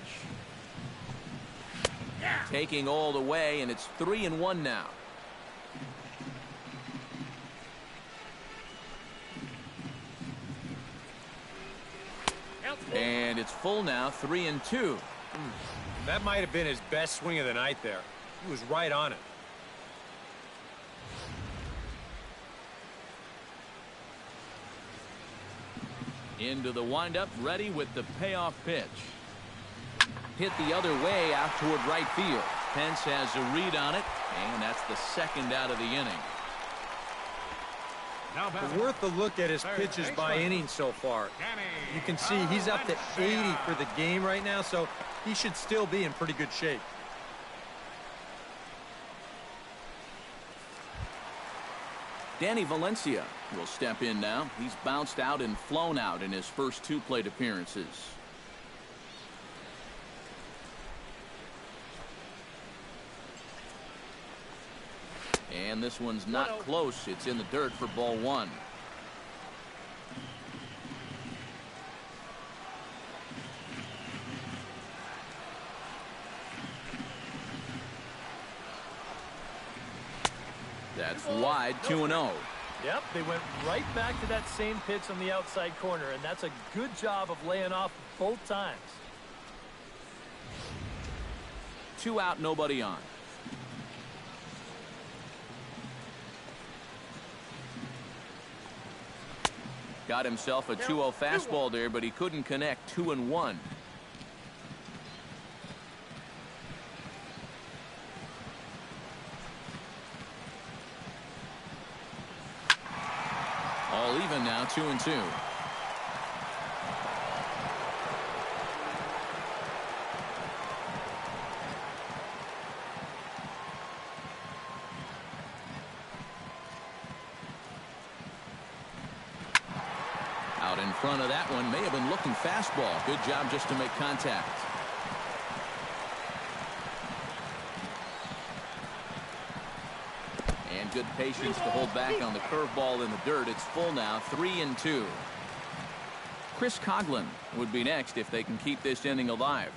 Taking all the way, and it's 3-1 now. And it's full now, 3-2. That might have been his best swing of the night there. He was right on it. Into the windup, ready with the payoff pitch. Hit the other way out toward right field. Pence has a read on it, and that's the second out of the inning. Worth a look at his pitches by inning so far. You can see he's up to 80 for the game right now, so he should still be in pretty good shape. Danny Valencia will step in now. He's bounced out and flown out in his first 2 plate appearances. And this one's not close. It's in the dirt for ball 1. That's wide, 2-0. Yep, they went right back to that same pitch on the outside corner, and that's a good job of laying off both times. 2 out, nobody on. Got himself a 2-0 fastball there, but he couldn't connect. 2-1. All even now, 2-2. Out in front of that one, may have been looking fastball. Good job just to make contact. And good patience to hold back on the curveball in the dirt. It's full now, 3-2. Chris Coughlin would be next if they can keep this inning alive.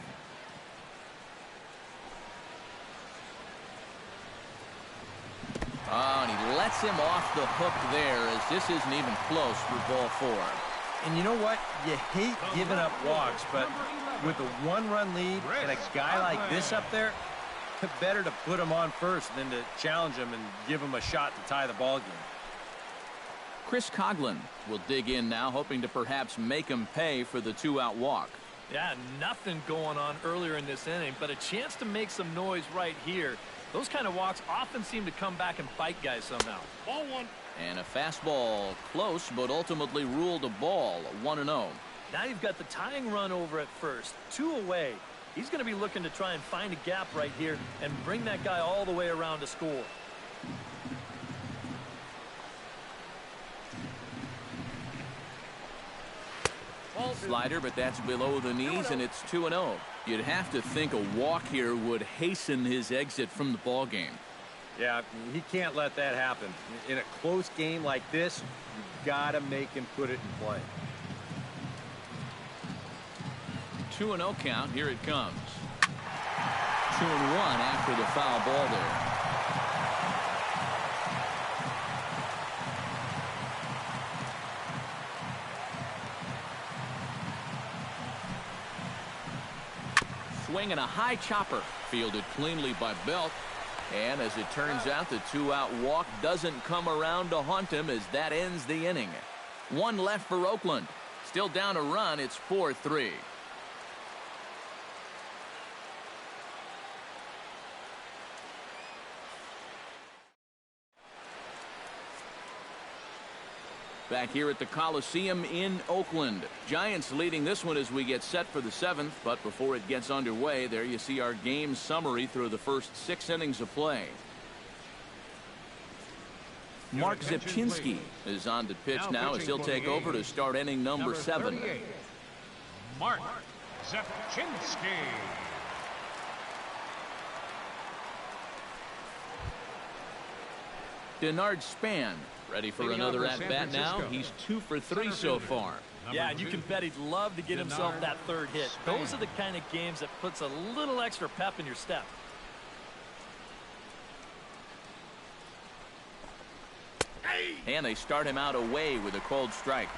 Oh, and he lets him off the hook there as this isn't even close for ball 4. And you know what? You hate giving up walks, but with a 1-run lead and a guy like this up there, better to put him on first than to challenge him and give him a shot to tie the ball game. Chris Coughlin will dig in now, hoping to perhaps make him pay for the 2-out walk. Yeah, nothing going on earlier in this inning, but a chance to make some noise right here. Those kind of walks often seem to come back and bite guys somehow. Ball 1. And a fastball close, but ultimately ruled a ball. 1-0. Now you've got the tying run over at first. 2 away. He's going to be looking to try and find a gap right here and bring that guy all the way around to score. Slider, but that's below the knees, and it's 2-0. You'd have to think a walk here would hasten his exit from the ball game. Yeah, he can't let that happen. In a close game like this, you've got to make him put it in play. 2-0 count. Here it comes. 2-1 after the foul ball there. Swing and a high chopper, fielded cleanly by Belt. And as it turns out, the 2-out walk doesn't come around to haunt him as that ends the inning. 1 left for Oakland. Still down a run. It's 4-3. Back here at the Coliseum in Oakland. Giants leading this one as we get set for the 7th. But before it gets underway, there you see our game summary through the first 6 innings of play. Mark Zipchinski is on to pitch now as he'll take over to start inning number 7. Mark Zipchinski. Denard Span ready for another at-bat now. He's 2 for 3 so far. Yeah, and you can bet he'd love to get himself that 3rd hit. Those are the kind of games that puts a little extra pep in your step. And they start him out away with a cold strike.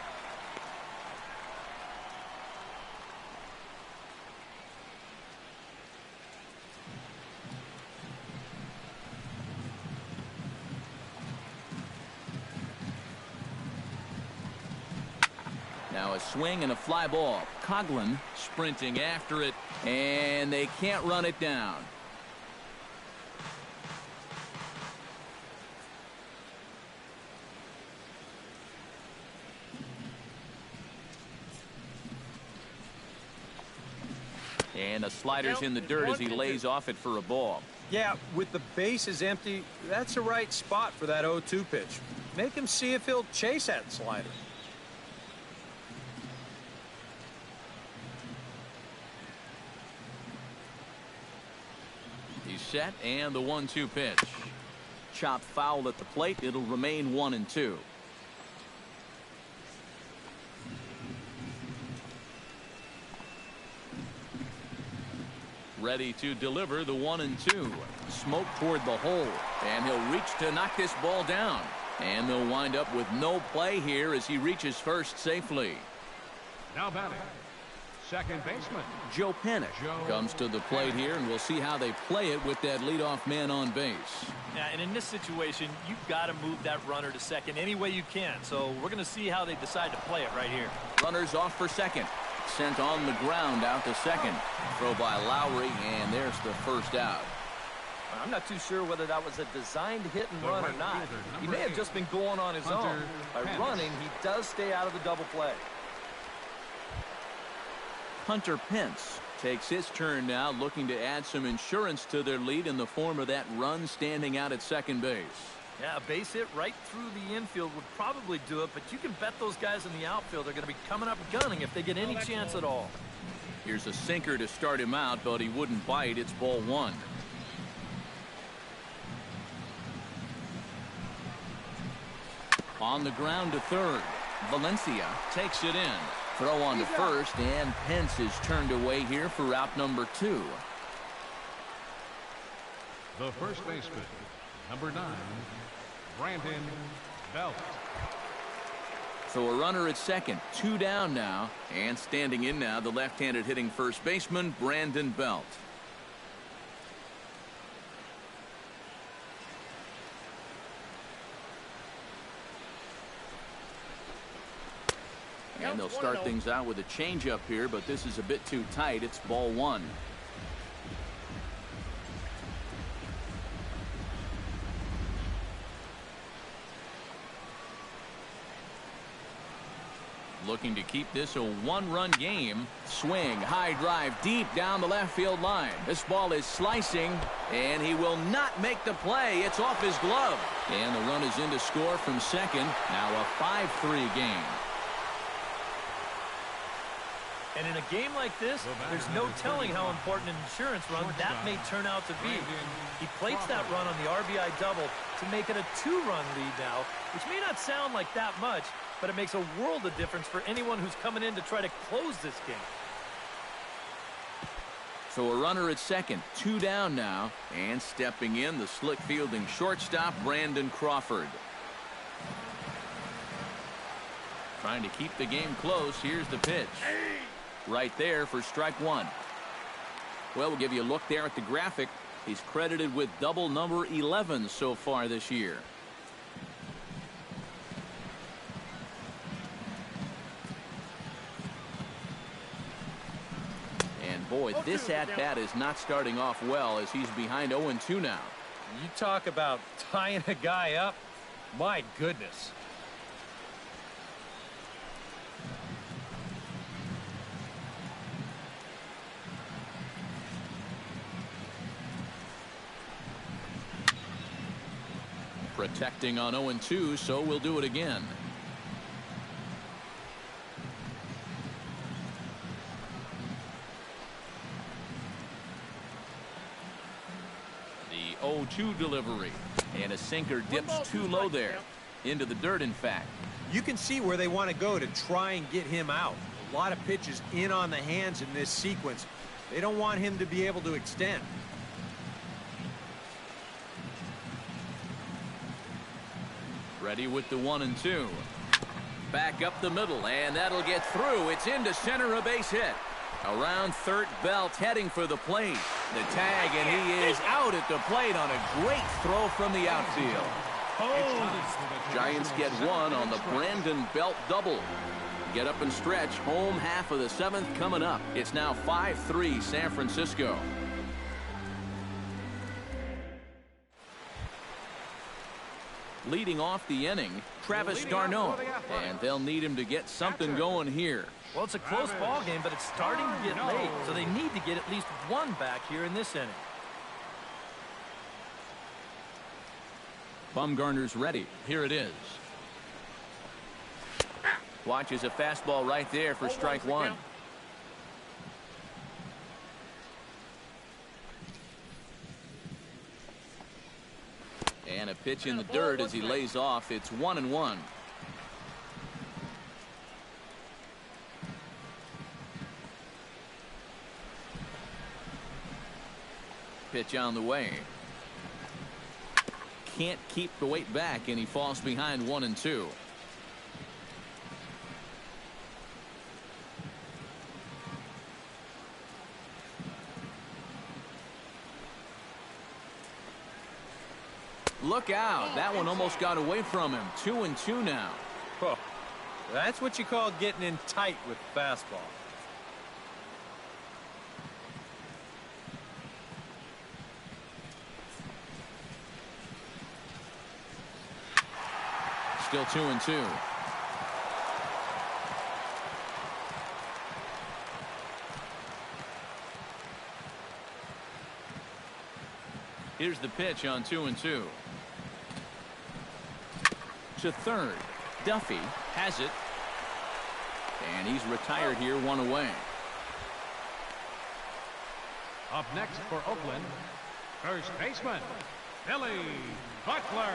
Now a swing and a fly ball. Coughlin sprinting after it, and they can't run it down. And the slider's in the dirt as he lays off it for a ball. Yeah, with the bases empty, that's the right spot for that 0-2 pitch. Make him see if he'll chase that slider. He's set, and the 1-2 pitch. Chop foul at the plate. It'll remain 1-2. Ready to deliver the 1-2. Smoke toward the hole, and he'll reach to knock this ball down. And they'll wind up with no play here as he reaches first safely. Now batting, Second baseman, Joe Panic comes to the plate here, and we'll see how they play it with that leadoff man on base. Yeah, and in this situation, you've got to move that runner to second any way you can. So we're going to see how they decide to play it right here. Runners off for second. Sent on the ground out to second. Throw by Lowry, and there's the first out. I'm not too sure whether that was a designed hit and run or not. He may have just been going on his own. By running, he does stay out of the double play. Hunter Pence takes his turn now, looking to add some insurance to their lead in the form of that run standing out at second base. Yeah, a base hit right through the infield would probably do it, but you can bet those guys in the outfield are going to be coming up gunning if they get any chance at all. Here's a sinker to start him out, but he wouldn't bite. It's ball one. On the ground to third. Valencia takes it in. Throw on to first, and Pence is turned away here for out number 2. the first baseman, number 9, Brandon Belt. So a runner at second, 2 down now, and standing in now, the left-handed hitting first baseman, Brandon Belt. And they'll start things out with a changeup here, but this is a bit too tight. It's ball one. Looking to keep this a one-run game. Swing, high drive, deep down the left field line. This ball is slicing, and he will not make the play. It's off his glove. And the run is in to score from second. Now a 5-3 game. And in a game like this, there's no telling how important an insurance run that may turn out to be. He plates that run on the RBI double to make it a 2-run lead now, which may not sound like that much, but it makes a world of difference for anyone who's coming in to try to close this game. So a runner at second, 2 down now, and stepping in, the slick fielding shortstop, Brandon Crawford. Trying to keep the game close. Here's the pitch. Right there for strike one. Well, we'll give you a look there at the graphic. He's credited with double number 11 so far this year. And boy, this at-bat is not starting off well as he's behind 0-2 now. You talk about tying a guy up. My goodness. Protecting on 0-2, so we'll do it again. The 0-2 delivery, and a sinker dips too low there. Into the dirt, in fact. You can see where they want to go to try and get him out. A lot of pitches in on the hands in this sequence. They don't want him to be able to extend. Ready with the 1-2. Back up the middle, and that'll get through. It's into center, a base hit. Around third, Belt heading for the plate. The tag, and he is out at the plate on a great throw from the outfield. Giants get one on the Brandon Belt double. Get up and stretch. Home half of the 7th coming up. It's now 5-3 San Francisco. Leading off the inning, Travis d'Arnaud, and they'll need him to get something going here. Well, it's a close ball game, but it's starting to get late, so they need to get at least one back here in this inning. Bumgarner's ready. Here it is. Watches a fastball right there for strike one. And a pitch in the dirt as he lays off. It's 1-1. Pitch on the way. Can't keep the weight back, and he falls behind 1-2. look out. That one almost got away from him. 2-2 now. Oh, that's what you call getting in tight with the fastball. Still 2-2. Here's the pitch on 2-2. To third. Duffy has it. And he's retired here, 1 away. Up next for Oakland, first baseman, Billy Butler.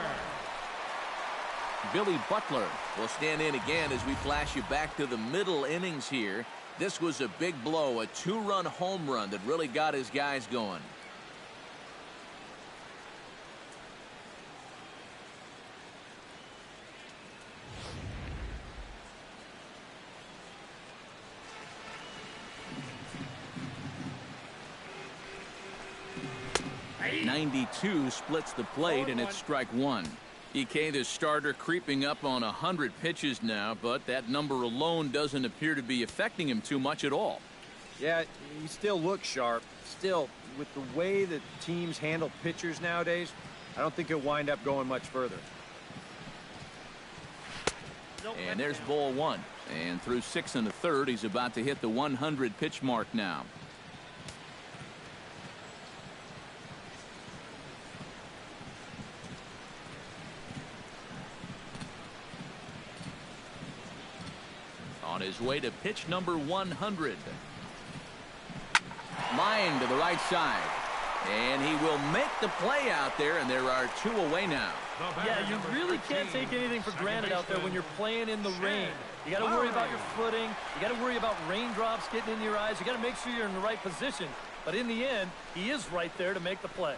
Billy Butler will stand in again as we flash you back to the middle innings here. This was a big blow, a 2-run home run that really got his guys going. .92 splits the plate, and it's strike 1. EK, the starter, creeping up on 100 pitches now, but that number alone doesn't appear to be affecting him too much at all. Yeah, he still looks sharp. Still, with the way that teams handle pitchers nowadays, I don't think he'll wind up going much further. And there's ball 1. And through 6 1/3, he's about to hit the 100 pitch mark now. On his way to pitch number 100. Line to the right side. And he will make the play out there, and there are 2 away now. Yeah, you really can't take anything for granted out there when you're playing in the rain. You got to worry about your footing. You got to worry about raindrops getting in your eyes. You got to make sure you're in the right position. But in the end, he is right there to make the play.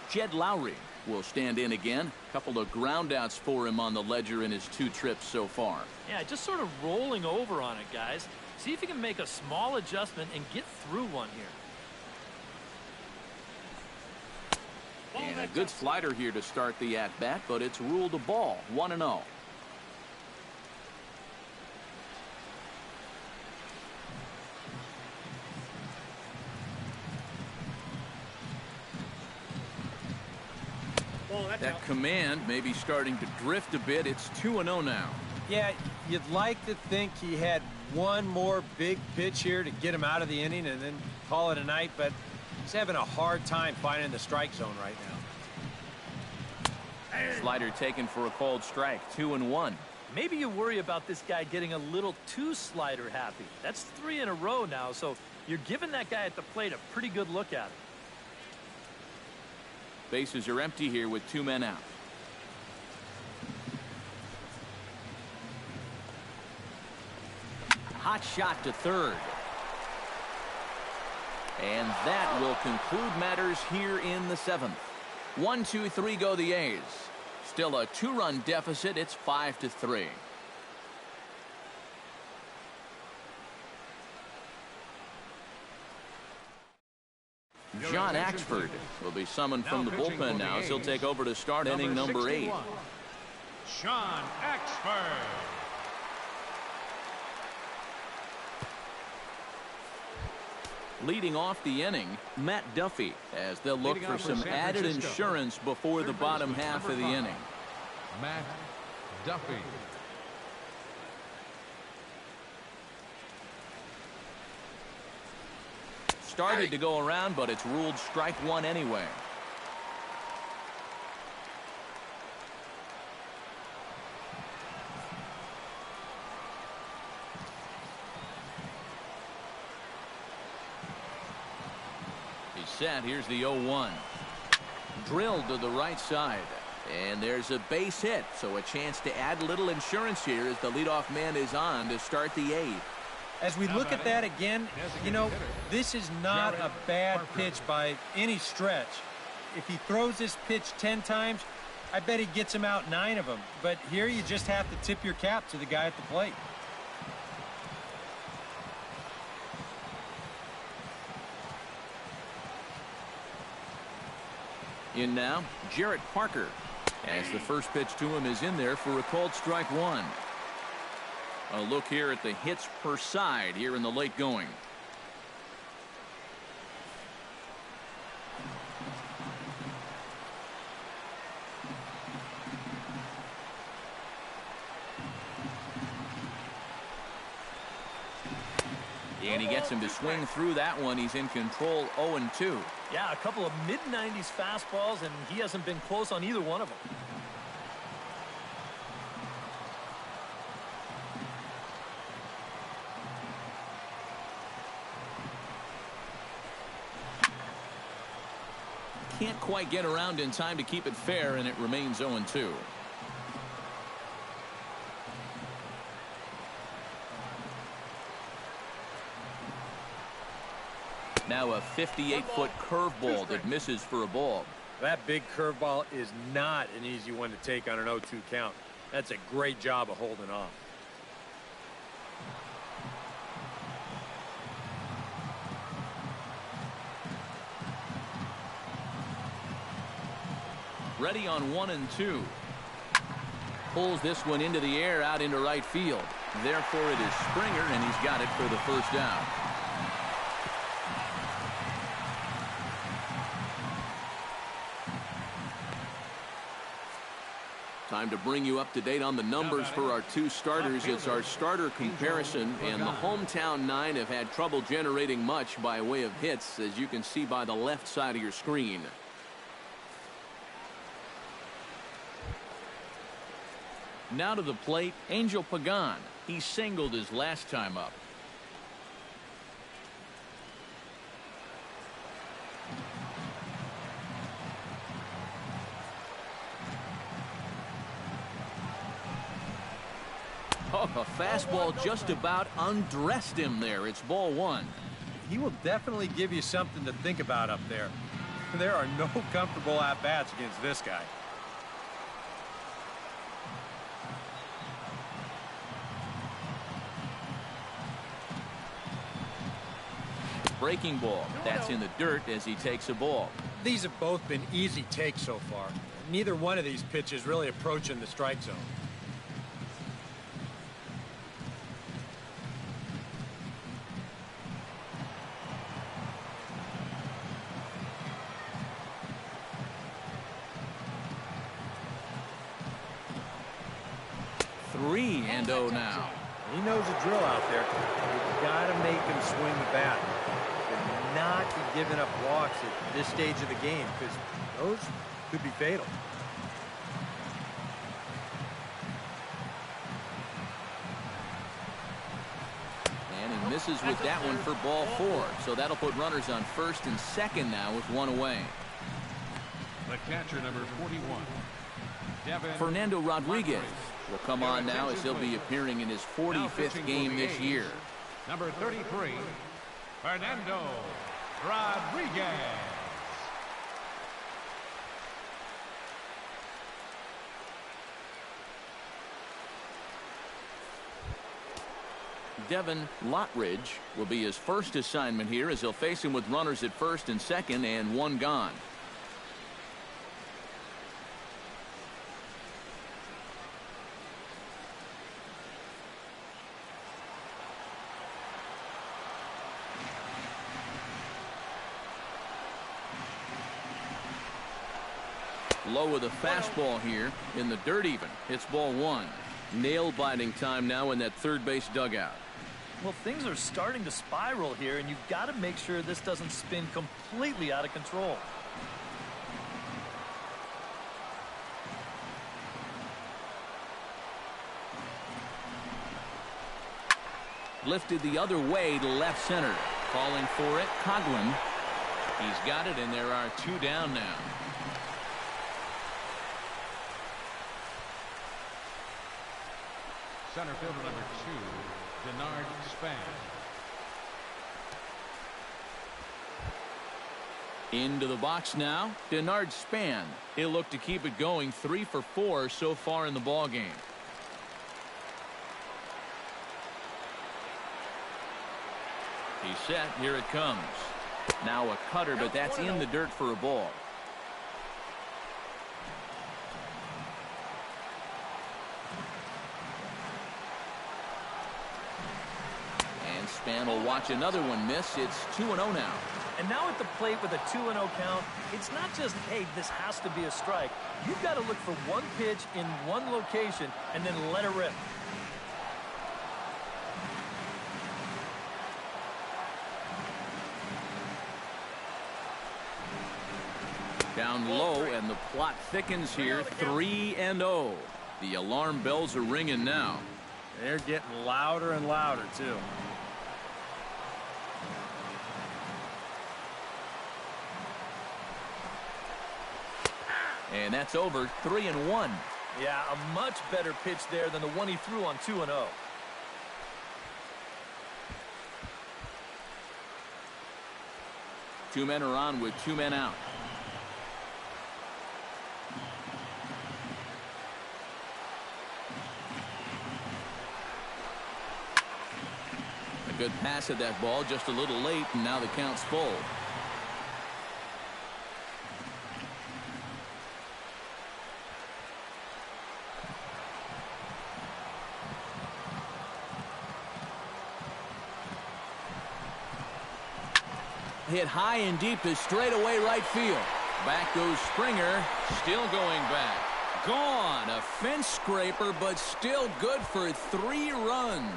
Jed Lowry will stand in again. A couple of groundouts for him on the ledger in his 2 trips so far. Yeah, just sort of rolling over on it, guys. See if you can make a small adjustment and get through one here. And a good slider here to start the at-bat, but it's ruled a ball. 1-0. That command may be starting to drift a bit. It's 2-0 now. Yeah, you'd like to think he had one more big pitch here to get him out of the inning and then call it a night, but he's having a hard time finding the strike zone right now. Slider taken for a called strike. 2-1. Maybe you worry about this guy getting a little too slider happy. That's 3 in a row now, so you're giving that guy at the plate a pretty good look at it. Bases are empty here with 2 men out. Hot shot to third. And that will conclude matters here in the 7th. 1-2-3 go the A's. Still a 2-run deficit. It's 5-3. John Axford will be summoned from the bullpen now as he'll take over to start inning number 8. John Axford. Leading off the inning, Matt Duffy, as they'll look for some added insurance before the bottom half of the inning. Matt Duffy. Started to go around, but it's ruled strike 1 anyway. He's set. Here's the 0-1. Drilled to the right side. And there's a base hit, so a chance to add a little insurance here as the leadoff man is on to start the 8th. As we look at that again, you know, this is not a bad pitch by any stretch. If he throws this pitch 10 times, I bet he gets him out 9 of them. But here you just have to tip your cap to the guy at the plate. In now, Jarrett Parker. As the first pitch to him is in there for a called strike one. A look here at the hits per side here in the late going. And he gets him to swing through that one. He's in control, 0-2. Yeah, a couple of mid-90s fastballs, and he hasn't been close on either one of them. Can't quite get around in time to keep it fair, and it remains 0-2. Now a 58-foot curveball that misses for a ball. That big curveball is not an easy one to take on an 0-2 count. That's a great job of holding off. Ready on 1-2. Pulls this one into the air out into right field. Therefore it is Springer, and he's got it for the first down. Time to bring you up to date on the numbers for our two starters. It's our starter comparison, and the hometown nine have had trouble generating much by way of hits, as you can see by the left side of your screen. Now to the plate, Angel Pagan. He singled his last time up. Oh, a fastball just about undressed him there. It's ball one. He will definitely give you something to think about up there. There are no comfortable at-bats against this guy. Breaking ball. That's in the dirt as he takes a ball. These have both been easy takes so far. Neither one of these pitches really approaching the strike zone. Three and 0 now. He knows the drill out there. You've got to make him swing the bat. And not be giving up walks at this stage of the game, because those could be fatal. And he misses with that one for ball four. So that'll put runners on first and second now with one away. The catcher, number 41, Devin Fernando Rodriguez will come on now as he'll be appearing in his 45th game this year. Number 33, Fernando Rodriguez. Devin Lottridge will be his first assignment here as he'll face him with runners at first and second and one gone. Low with a fastball here in the dirt even. It's ball one. Nail-biting time now in that third base dugout. Well, things are starting to spiral here, and you've got to make sure this doesn't spin completely out of control. Lifted the other way to left center. Calling for it, Coughlin. He's got it, and there are two down now. Center fielder number 2, Denard Span. Into the box now, Denard Span. He'll look to keep it going, 3 for 4 so far in the ball game. He's set. Here it comes. Now a cutter, but that's in the dirt for a ball. fan will watch another one miss. It's 2-0 now. And now at the plate with a 2-0 count, it's not just, hey, this has to be a strike. You've got to look for one pitch in one location and then let it rip. Down low, and the plot thickens here. 3-0. The alarm bells are ringing now. They're getting louder and louder, too. And that's over. 3-1. Yeah, a much better pitch there than the one he threw on 2-0. Two men are on with two men out. A good pass at that ball, just a little late, and now the count's full. Hit high and deep to straightaway right field. Back goes Springer, still going back. Gone. A fence scraper, but still good for 3 runs.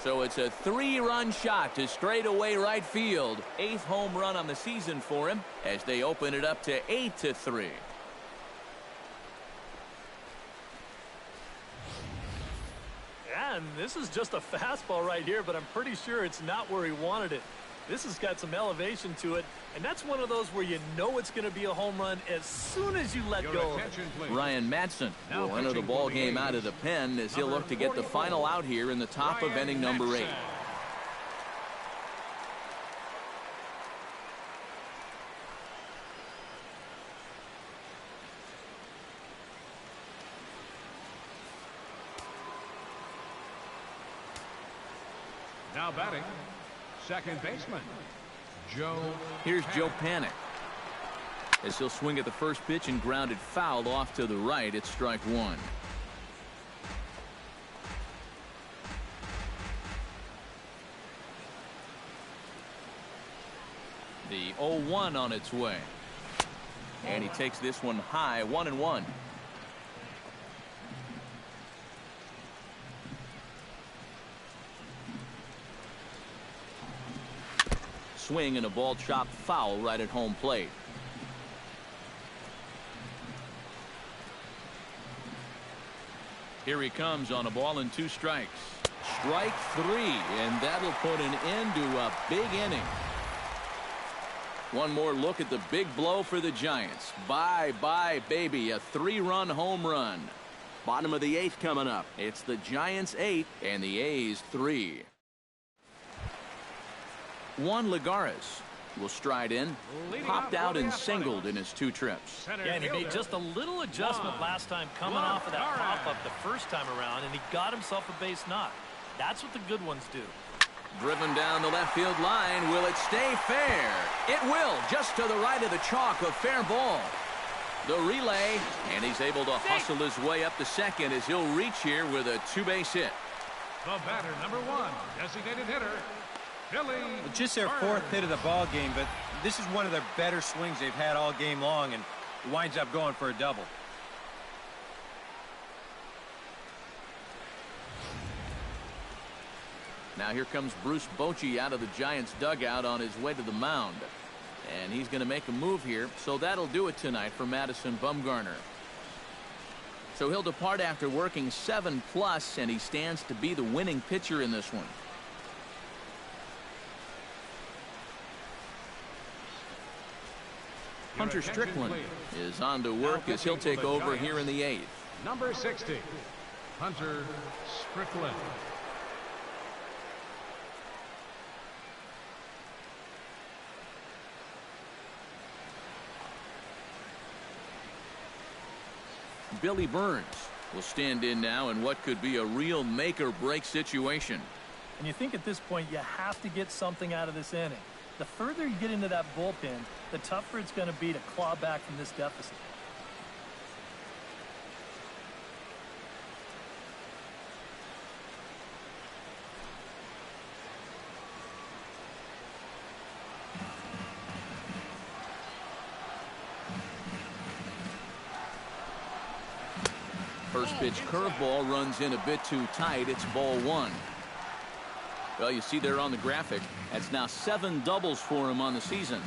So it's a 3-run shot to straightaway right field. 8th home run on the season for him as they open it up to 8-3. And this is just a fastball right here, but I'm pretty sure it's not where he wanted it. This has got some elevation to it, and that's one of those where you know it's going to be a home run as soon as you let go of it. Ryan Madsen will enter the ball game out of the pen as he'll look to get the final out here in the top of inning number 8. Now batting, second baseman, Joe. Here's Joe Panic. As he'll swing at the first pitch and ground it foul off to the right. It's strike 1. The 0-1 on its way. And he takes this one high, 1-1. Swing and a ball chopped foul right at home plate. Here he comes on a ball and 2 strikes. Strike 3, and that'll put an end to a big inning. One more look at the big blow for the Giants. Bye-bye, baby. A 3-run home run. Bottom of the 8th coming up. It's the Giants 8 and the A's 3. Juan Lagares will stride in, popped out and singled in his 2 trips. Yeah, and he made just a little adjustment last time coming off of that pop-up the first time around, and he got himself a base knock. That's what the good ones do. Driven down the left field line. Will it stay fair? It will, just to the right of the chalk, a fair ball. The relay, and he's able to hustle his way up to second as he'll reach here with a 2-base hit. The batter, number 1, designated hitter, Billy. Well, just their 4th hit of the ball game, but this is one of their better swings they've had all game long, and it winds up going for a double. Now here comes Bruce Bochy out of the Giants dugout on his way to the mound. And he's going to make a move here, so that'll do it tonight for Madison Bumgarner. So he'll depart after working 7+, and he stands to be the winning pitcher in this one. Hunter Strickland is on to work as he'll take over here in the 8th. Number 60, Hunter Strickland. Billy Burns will stand in now in what could be a real make-or-break situation. And you think at this point you have to get something out of this inning. The further you get into that bullpen, the tougher it's going to be to claw back from this deficit. First pitch curveball runs in a bit too tight. It's ball one. Well, you see there on the graphic, that's now 7 doubles for him on the season.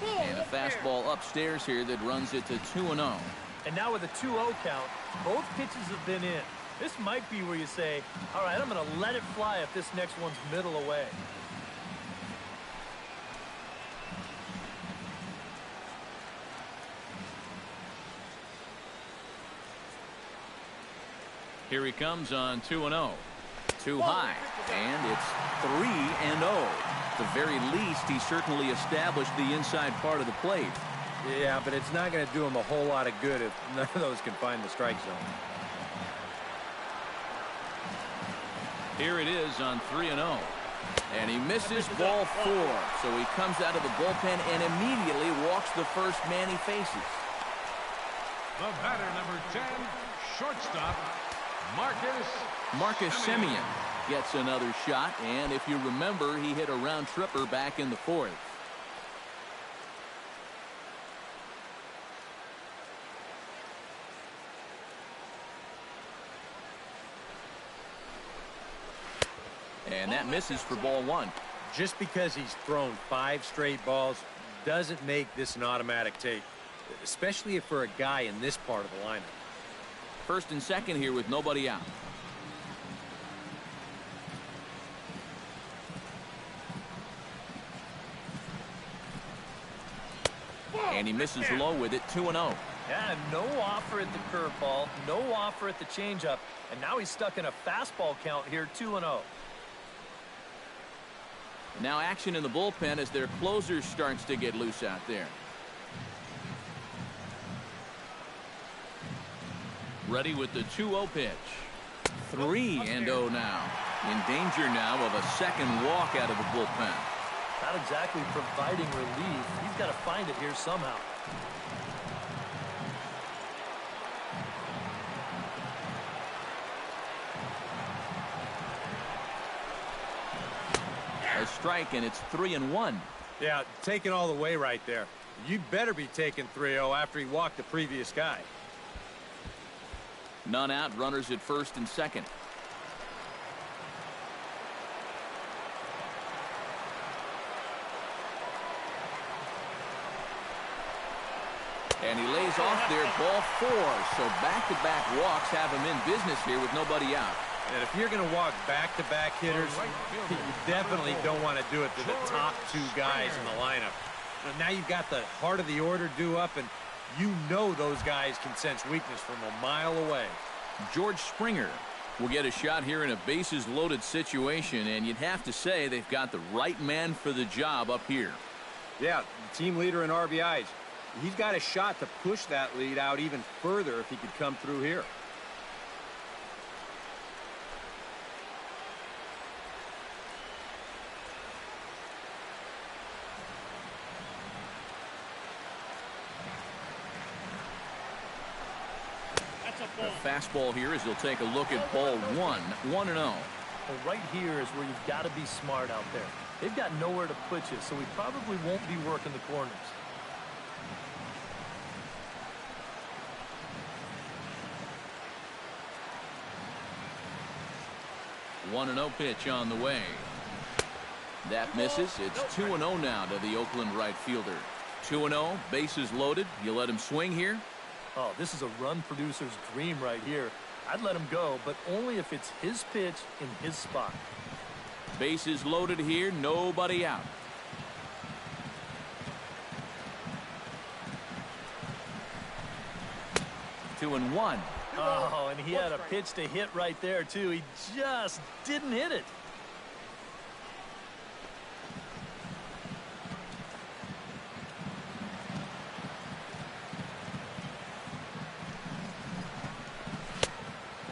And a fastball upstairs here that runs it to 2-0. And now with a 2-0 count, both pitches have been in. This might be where you say, all right, I'm going to let it fly if this next one's middle away. Here he comes on 2-0. Too high, and it's 3-0. At the very least, he certainly established the inside part of the plate. Yeah, but it's not going to do him a whole lot of good if none of those can find the strike zone. Here it is on 3-0. And he misses ball 4. So he comes out of the bullpen and immediately walks the first man he faces. The batter, number 10, shortstop, Marcus Semien gets another shot, and if you remember, he hit a round tripper back in the 4th. And that misses for ball 1. Just because he's thrown 5 straight balls doesn't make this an automatic take, especially if for a guy in this part of the lineup. First and second here with nobody out. And he misses low with it, 2-0. Yeah, no offer at the curveball, no offer at the changeup, and now he's stuck in a fastball count here, 2-0. Now action in the bullpen as their closer starts to get loose out there. Ready with the 2-0 pitch. 3-0 now. In danger now of a second walk out of the bullpen. Not exactly providing relief. He's got to find it here somehow. A strike, and it's 3-1. Yeah, taking all the way right there. You'd better be taking 3-0 after he walked the previous guy. None out, runners at first and second. And he lays off there, ball 4. So back-to-back walks have him in business here with nobody out. And if you're going to walk back-to-back hitters, you definitely don't want to do it to the top 2 guys in the lineup. Now you've got the heart of the order due up, and you know those guys can sense weakness from a mile away. George Springer will get a shot here in a bases-loaded situation, and you'd have to say they've got the right man for the job up here. Yeah, team leader in RBIs. He's got a shot to push that lead out even further if he could come through here. A fastball here as he'll take a look at ball 1. 1-0. Well, right here is where you've got to be smart out there. They've got nowhere to put you, so we probably won't be working the corners. One 1-0 pitch on the way. That misses. It's 2-0 now to the Oakland right fielder. 2-0, bases loaded. You let him swing here? Oh, this is a run producer's dream right here. I'd let him go, but only if it's his pitch in his spot. Bases loaded here, nobody out. Two and one. Oh, and he had a pitch to hit right there, too. He just didn't hit it.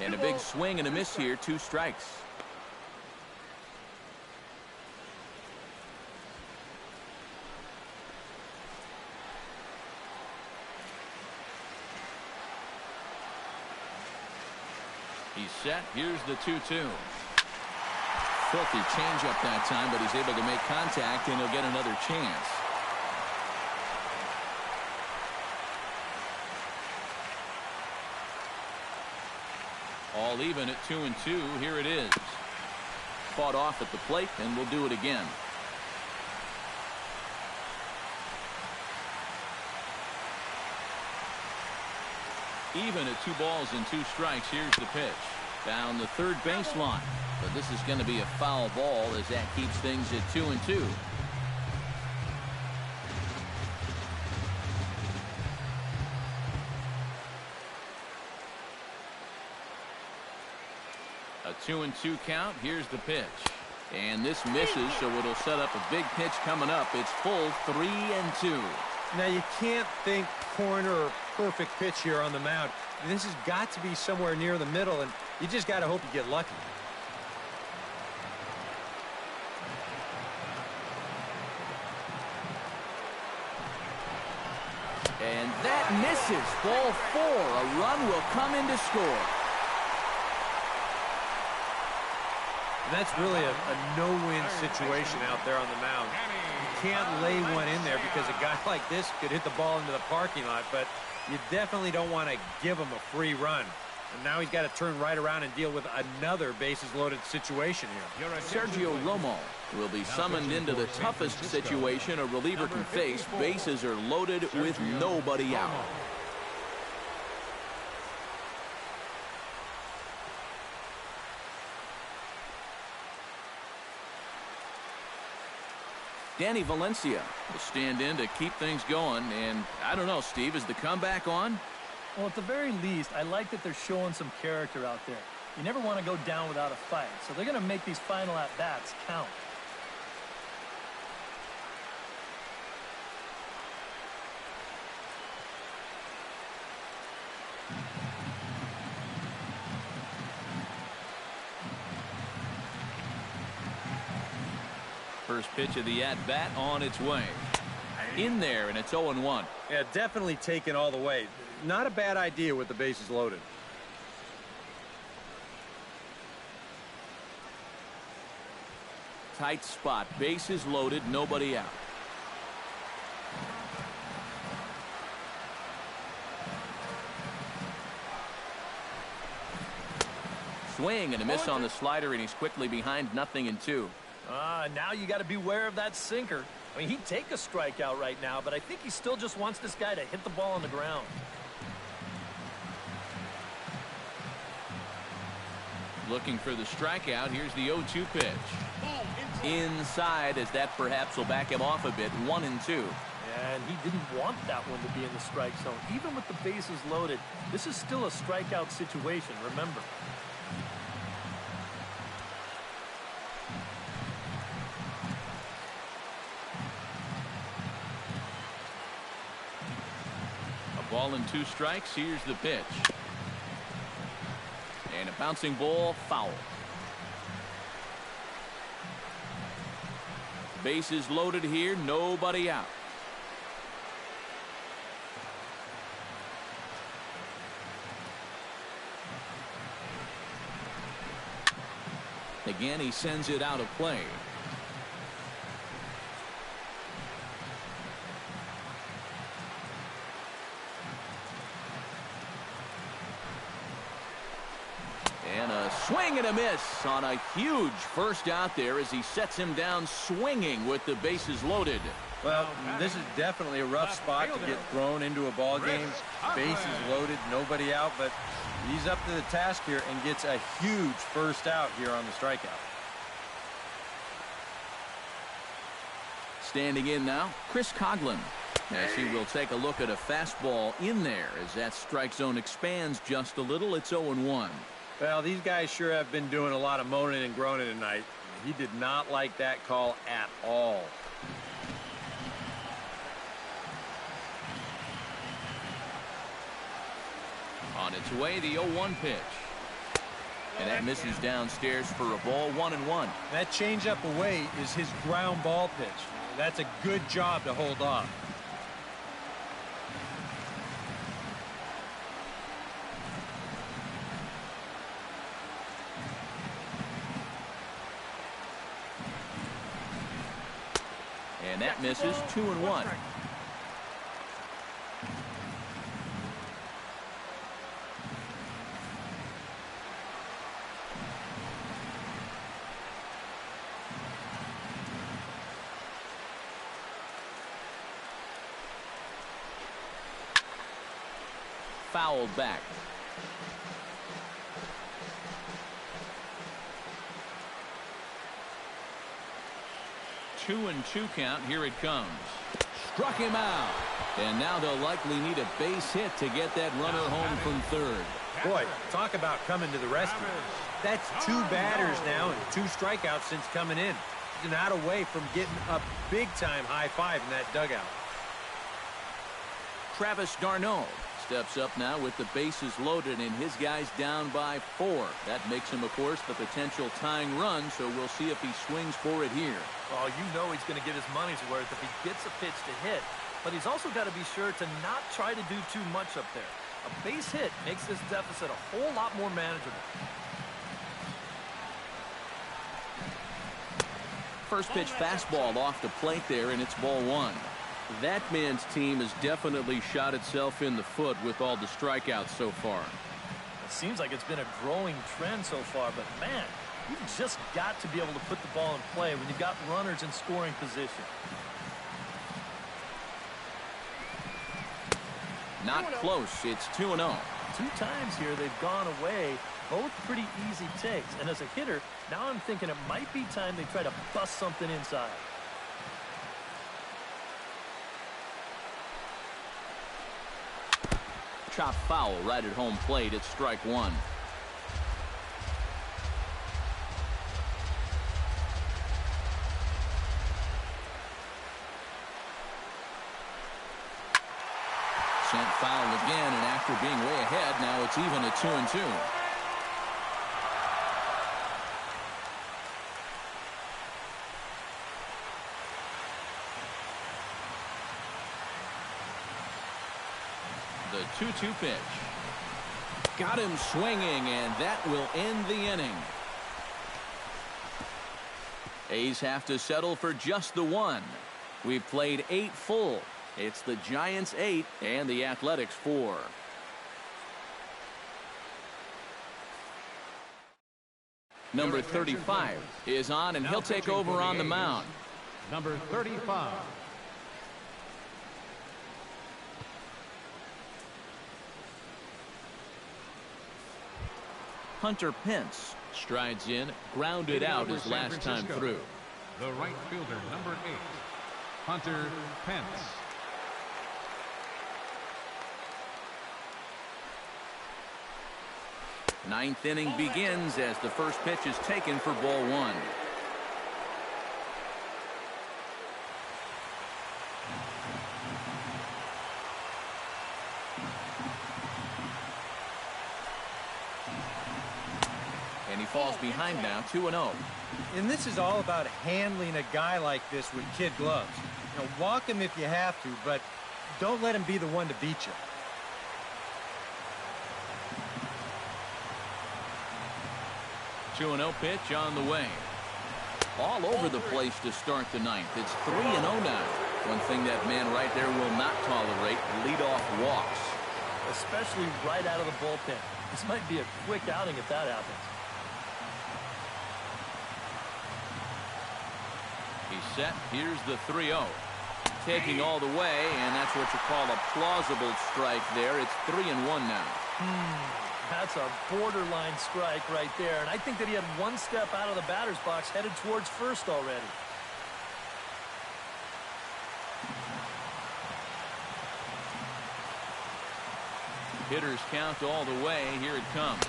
And a big swing and a miss here, 2 strikes. He's set. Here's the 2-2. Filthy changeup that time, but he's able to make contact, and he'll get another chance. All even at 2-2. Here it is. Fought off at the plate, and we'll do it again. Even at 2 balls and 2 strikes. Here's the pitch. Down the third baseline. But this is going to be a foul ball as that keeps things at 2-2. A 2-2 count. Here's the pitch. And this misses, so it'll set up a big pitch coming up. It's full 3-2. Now, you can't think corner or perfect pitch here on the mound. This has got to be somewhere near the middle, and you just got to hope you get lucky. And that misses. Ball 4. A run will come in to score. And that's really a no-win situation out there on the mound. You can't lay one in there because a guy like this could hit the ball into the parking lot, but you definitely don't want to give him a free run. And now he's got to turn right around and deal with another bases-loaded situation here. Sergio Romo will be summoned into the toughest situation a reliever can face. Bases are loaded with nobody out. Danny Valencia will stand in to keep things going. And I don't know, Steve, is the comeback on? Well, at the very least, I like that they're showing some character out there. You never want to go down without a fight, so they're going to make these final at-bats count. First pitch of the at-bat on its way. In there, and it's 0-1. Yeah, definitely taken all the way. Not a bad idea with the bases loaded. Tight spot. Bases loaded. Nobody out. Swing and a miss on the slider, and he's quickly behind 0-2. Now you got to beware of that sinker. I mean, he'd take a strikeout right now, but I think he still just wants this guy to hit the ball on the ground. Looking for the strikeout. Here's the 0-2 pitch. Inside, as that perhaps will back him off a bit. 1-2. And he didn't want that one to be in the strike zone. Even with the bases loaded, this is still a strikeout situation, remember. Ball and 2 strikes. Here's the pitch. And a bouncing ball, foul. Bases loaded here, nobody out. Again, he sends it out of play. And a swing and a miss on a huge first out there as he sets him down swinging with the bases loaded. Well, this is definitely a rough spot to get thrown into a ball game. Bases loaded, nobody out, but he's up to the task here and gets a huge first out here on the strikeout. Standing in now, Chris Coughlin, as he will take a look at a fastball in there as that strike zone expands just a little. It's 0-1. Well, these guys sure have been doing a lot of moaning and groaning tonight. He did not like that call at all. On its way, the 0-1 pitch. And that misses downstairs for a ball. 1-1. That changeup away is his ground ball pitch. That's a good job to hold off. And that misses. 2-1. Fouled back. 2-2 count. Here it comes. Struck him out. And now they'll likely need a base hit to get that runner home from third. Boy, talk about coming to the rescue. That's 2 batters now and 2 strikeouts since coming in. He's not away from getting a big-time high five in that dugout. Travis d'Arnaud steps up now with the bases loaded and his guys down by 4. That makes him, of course, the potential tying run, so we'll see if he swings for it here. Oh, you know he's going to get his money's worth if he gets a pitch to hit. But he's also got to be sure to not try to do too much up there. A base hit makes this deficit a whole lot more manageable. First pitch fastball off the plate there, and it's ball 1. That man's team has definitely shot itself in the foot with all the strikeouts so far. It seems like it's been a growing trend so far, but man, you've just got to be able to put the ball in play when you've got runners in scoring position. Not close. It's 2-0. 2 times here they've gone away. Both pretty easy takes. And as a hitter, now I'm thinking it might be time they try to bust something inside. Chop foul right at home plate. It's strike 1. Sent foul again, and after being way ahead, now it's even at 2-2. The 2-2 pitch. Got him swinging, and that will end the inning. A's have to settle for just the 1. We've played 8 full. It's the Giants 8 and the Athletics 4. Number 35 is on, and he'll take over on the mound. Number 35. Hunter Pence strides in, grounded out his last time through. The right fielder, number 8, Hunter Pence. Ninth inning begins as the first pitch is taken for ball 1. And he falls behind now, 2-0. And this is all about handling a guy like this with kid gloves. You know, walk him if you have to, but don't let him be the one to beat you. 2-0 pitch on the way. All over the place to start the 9th. It's 3-0 now. One thing that man right there will not tolerate, leadoff walks. Especially right out of the bullpen. This might be a quick outing if that happens. He's set. Here's the 3-0. Taking all the way, and that's what you call a plausible strike there. It's 3-1 now. That's a borderline strike right there. And I think that he had one step out of the batter's box headed towards first already. Hitters count all the way. Here it comes.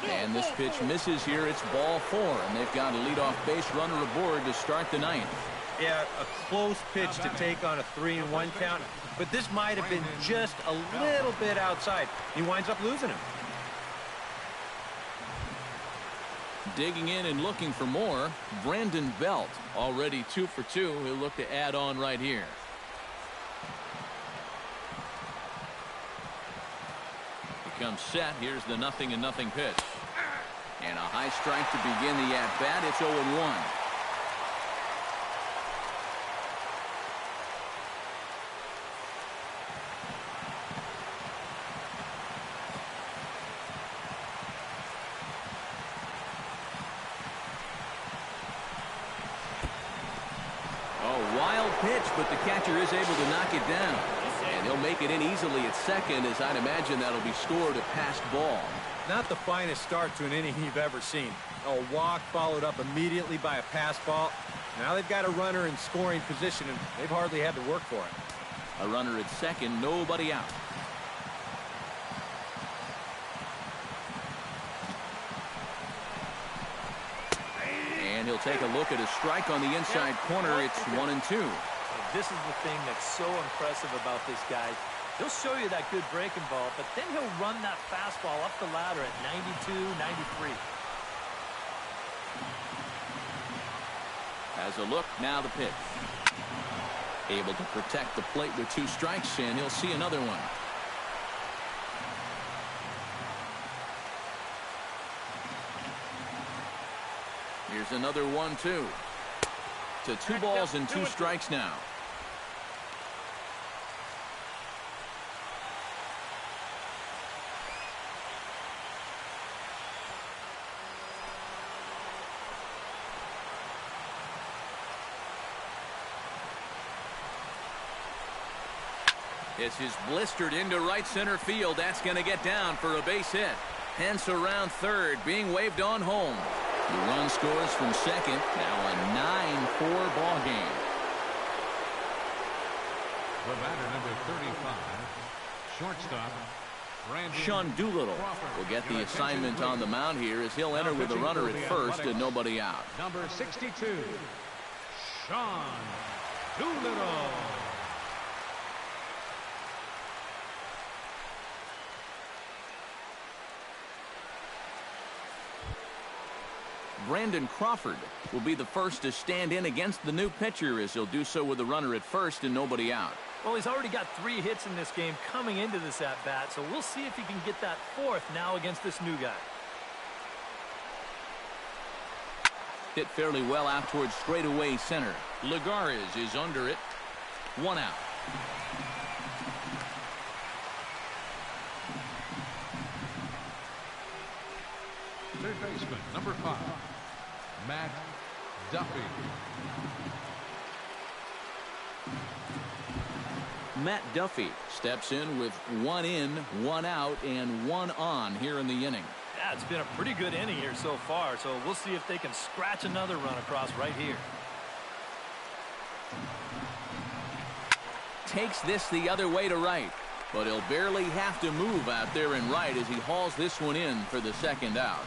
And this pitch misses here. It's ball 4. And they've got a leadoff base runner aboard to start the 9th. Yeah, a close pitch to take on a 3-1 count. But this might have been just a little bit outside. He winds up losing him. Digging in and looking for more, Brandon Belt, already 2 for 2. He'll look to add on right here. He comes set. Here's the 0-0 pitch. And a high strike to begin the at-bat. It's 0-1. Wild pitch, but the catcher is able to knock it down. And he'll make it in easily at second, as I'd imagine that'll be scored a passed ball. Not the finest start to an inning you've ever seen. A walk followed up immediately by a pass ball. Now they've got a runner in scoring position, and they've hardly had to work for it. A runner at second, nobody out. And he'll take a look at a strike on the inside corner. It's 1-2. This is the thing that's so impressive about this guy. He'll show you that good breaking ball, but then he'll run that fastball up the ladder at 92, 93. As a look, now the pitch. Able to protect the plate with 2 strikes, and he'll see another one. Here's another 1-2. To 2 balls and 2 strikes now. This is blistered into right center field. That's going to get down for a base hit. Hence around third, being waved on home. The run scores from second. Now a 9-4 ball game. The batter, number 35, shortstop, Sean Doolittle will get the assignment on the mound here, as he'll enter with a runner at first and nobody out. Number 62, Sean Doolittle. Brandon Crawford will be the first to stand in against the new pitcher, as he'll do so with a runner at first and nobody out. Well, he's already got 3 hits in this game coming into this at-bat, so we'll see if he can get that 4th now against this new guy. Hit fairly well out towards straightaway center. Lagares is under it. 1 out. Third baseman, number 5, Matt Duffy. Matt Duffy steps in with 1 in, 1 out, and 1 on here in the inning. Yeah, it's been a pretty good inning here so far, so we'll see if they can scratch another run across right here. Takes this the other way to right, but he'll barely have to move out there in right as he hauls this one in for the 2nd out.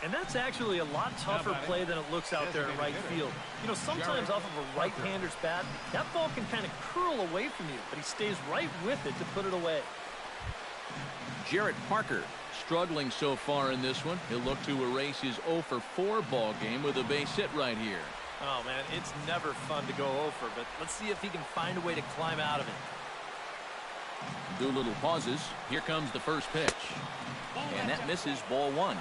And that's actually a lot tougher play than it looks out there in right field. You know, sometimes off of a right-hander's bat, that ball can kind of curl away from you, but he stays right with it to put it away. Jarrett Parker struggling so far in this one. He'll look to erase his 0-for-4 ball game with a base hit right here. Oh, man, it's never fun to go over, but let's see if he can find a way to climb out of it. Doolittle pauses. Here comes the first pitch. And that misses, ball 1.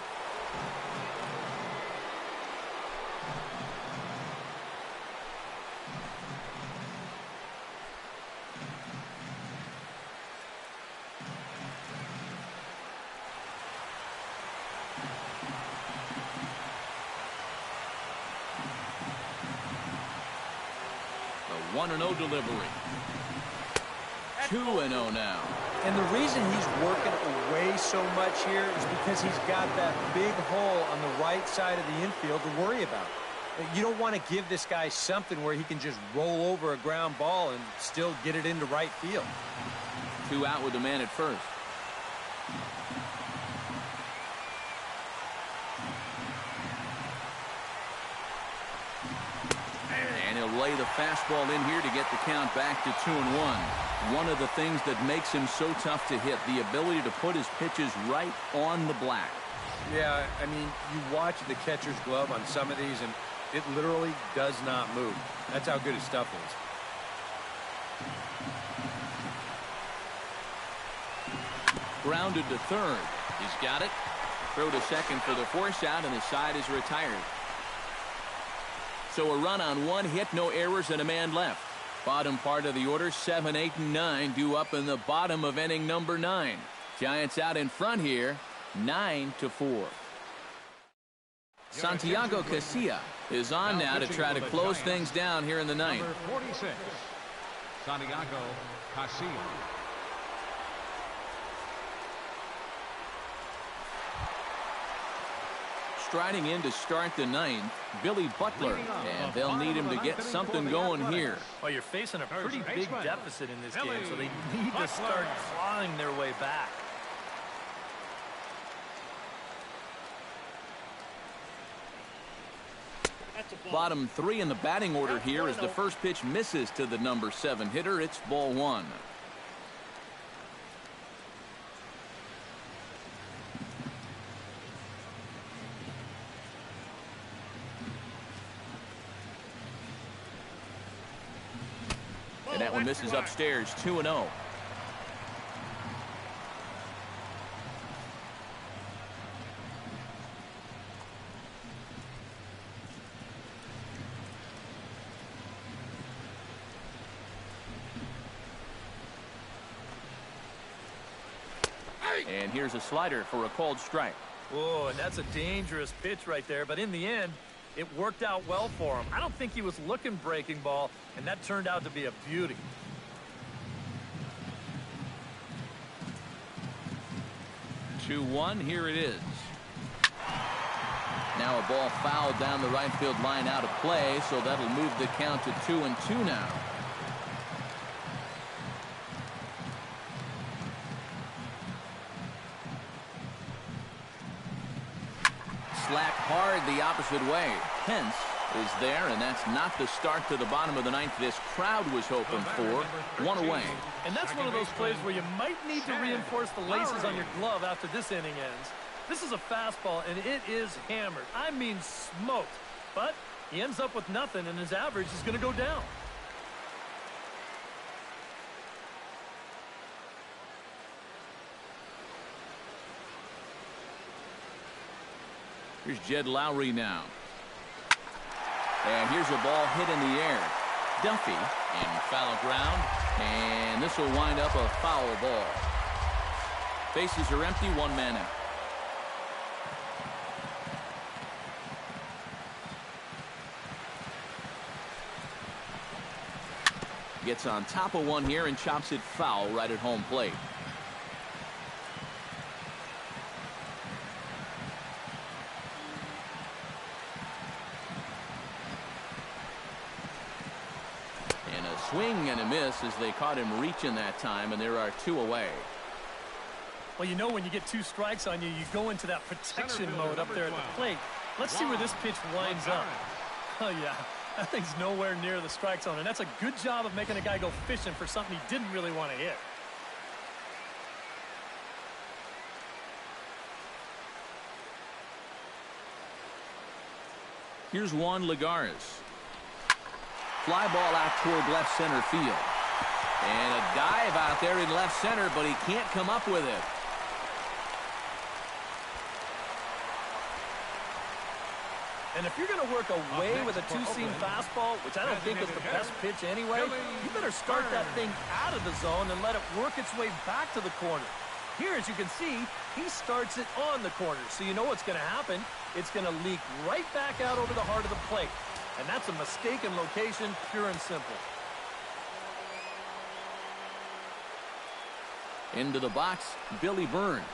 A 1-0 delivery. 2-0 now. And the reason he's working away so much here is because he's got that big hole on the right side of the infield to worry about. You don't want to give this guy something where he can just roll over a ground ball and still get it into right field. 2 out with the man at first. And he'll lay the fastball in here to get the count back to 2-1. One of the things that makes him so tough to hit, the ability to put his pitches right on the black. Yeah, I mean, you watch the catcher's glove on some of these, and it literally does not move. That's how good his stuff is. Grounded to third. He's got it. Throw to second for the force out, and the side is retired. So a run on 1 hit, no errors, and a man left. Bottom part of the order, 7, 8, and 9 due up in the bottom of inning number 9. Giants out in front here, 9-4. Santiago Casilla is on now to try to close things down here in the ninth. Number 46, Santiago Casilla. Striding in to start the ninth, Billy Butler, and they'll need him to get something going here. Well, you're facing a pretty big deficit in this game, so they need to start clawing their way back. Bottom three in the batting order here as the first pitch misses to the number 7 hitter. It's ball 1. And that one misses upstairs, 2-0. And here's a slider for a called strike. Oh, and that's a dangerous pitch right there, but in the end, it worked out well for him. I don't think he was looking breaking ball, and that turned out to be a beauty. Two one, here it is. Now a ball fouled down the right field line out of play, so that'll move the count to 2-2 now. Slapped hard the opposite way. Pence is there, and that's not the start to the bottom of the ninth this crowd was hoping for. One away. And that's one of those plays where you might need to reinforce the laces on your glove after this inning ends. This is a fastball, and it is hammered. I mean smoked. But he ends up with nothing, and his average is going to go down. Here's Jed Lowry now. And here's a ball hit in the air. Duffy in foul ground. And this will wind up a foul ball. Bases are empty, one man out. Gets on top of one here and chops it foul right at home plate. And a swing and a miss as they caught him reaching that time, and there are two away. Well, you know, when you get two strikes on you, you go into that protection mode up there at the plate. Let's see where this pitch winds up. Oh, yeah. That thing's nowhere near the strike zone, and that's a good job of making a guy go fishing for something he didn't really want to hit. Here's Juan Lagares. Fly ball out toward left center field. And a dive out there in left center, but he can't come up with it. And if you're going to work away with a two-seam fastball, which I don't think is the best pitch anyway, you better start that thing out of the zone and let it work its way back to the corner. Here, as you can see, he starts it on the corner. So you know what's going to happen. It's going to leak right back out over the heart of the plate. And that's a mistaken location, pure and simple. Into the box, Billy Burns.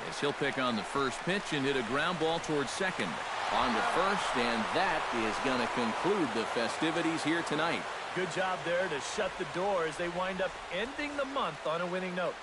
As he'll pick on the first pitch and hit a ground ball towards second. On to first, and that is going to conclude the festivities here tonight. Good job there to shut the door as they wind up ending the month on a winning note.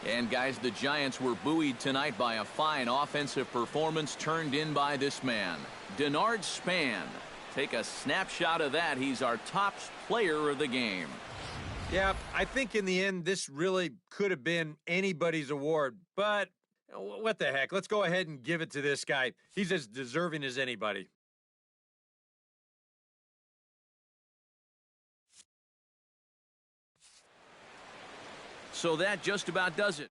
And guys, the Giants were buoyed tonight by a fine offensive performance turned in by this man, Denard Span. Take a snapshot of that. He's our top player of the game. Yeah, I think in the end, this really could have been anybody's award. But what the heck? Let's go ahead and give it to this guy. He's as deserving as anybody. So that just about does it.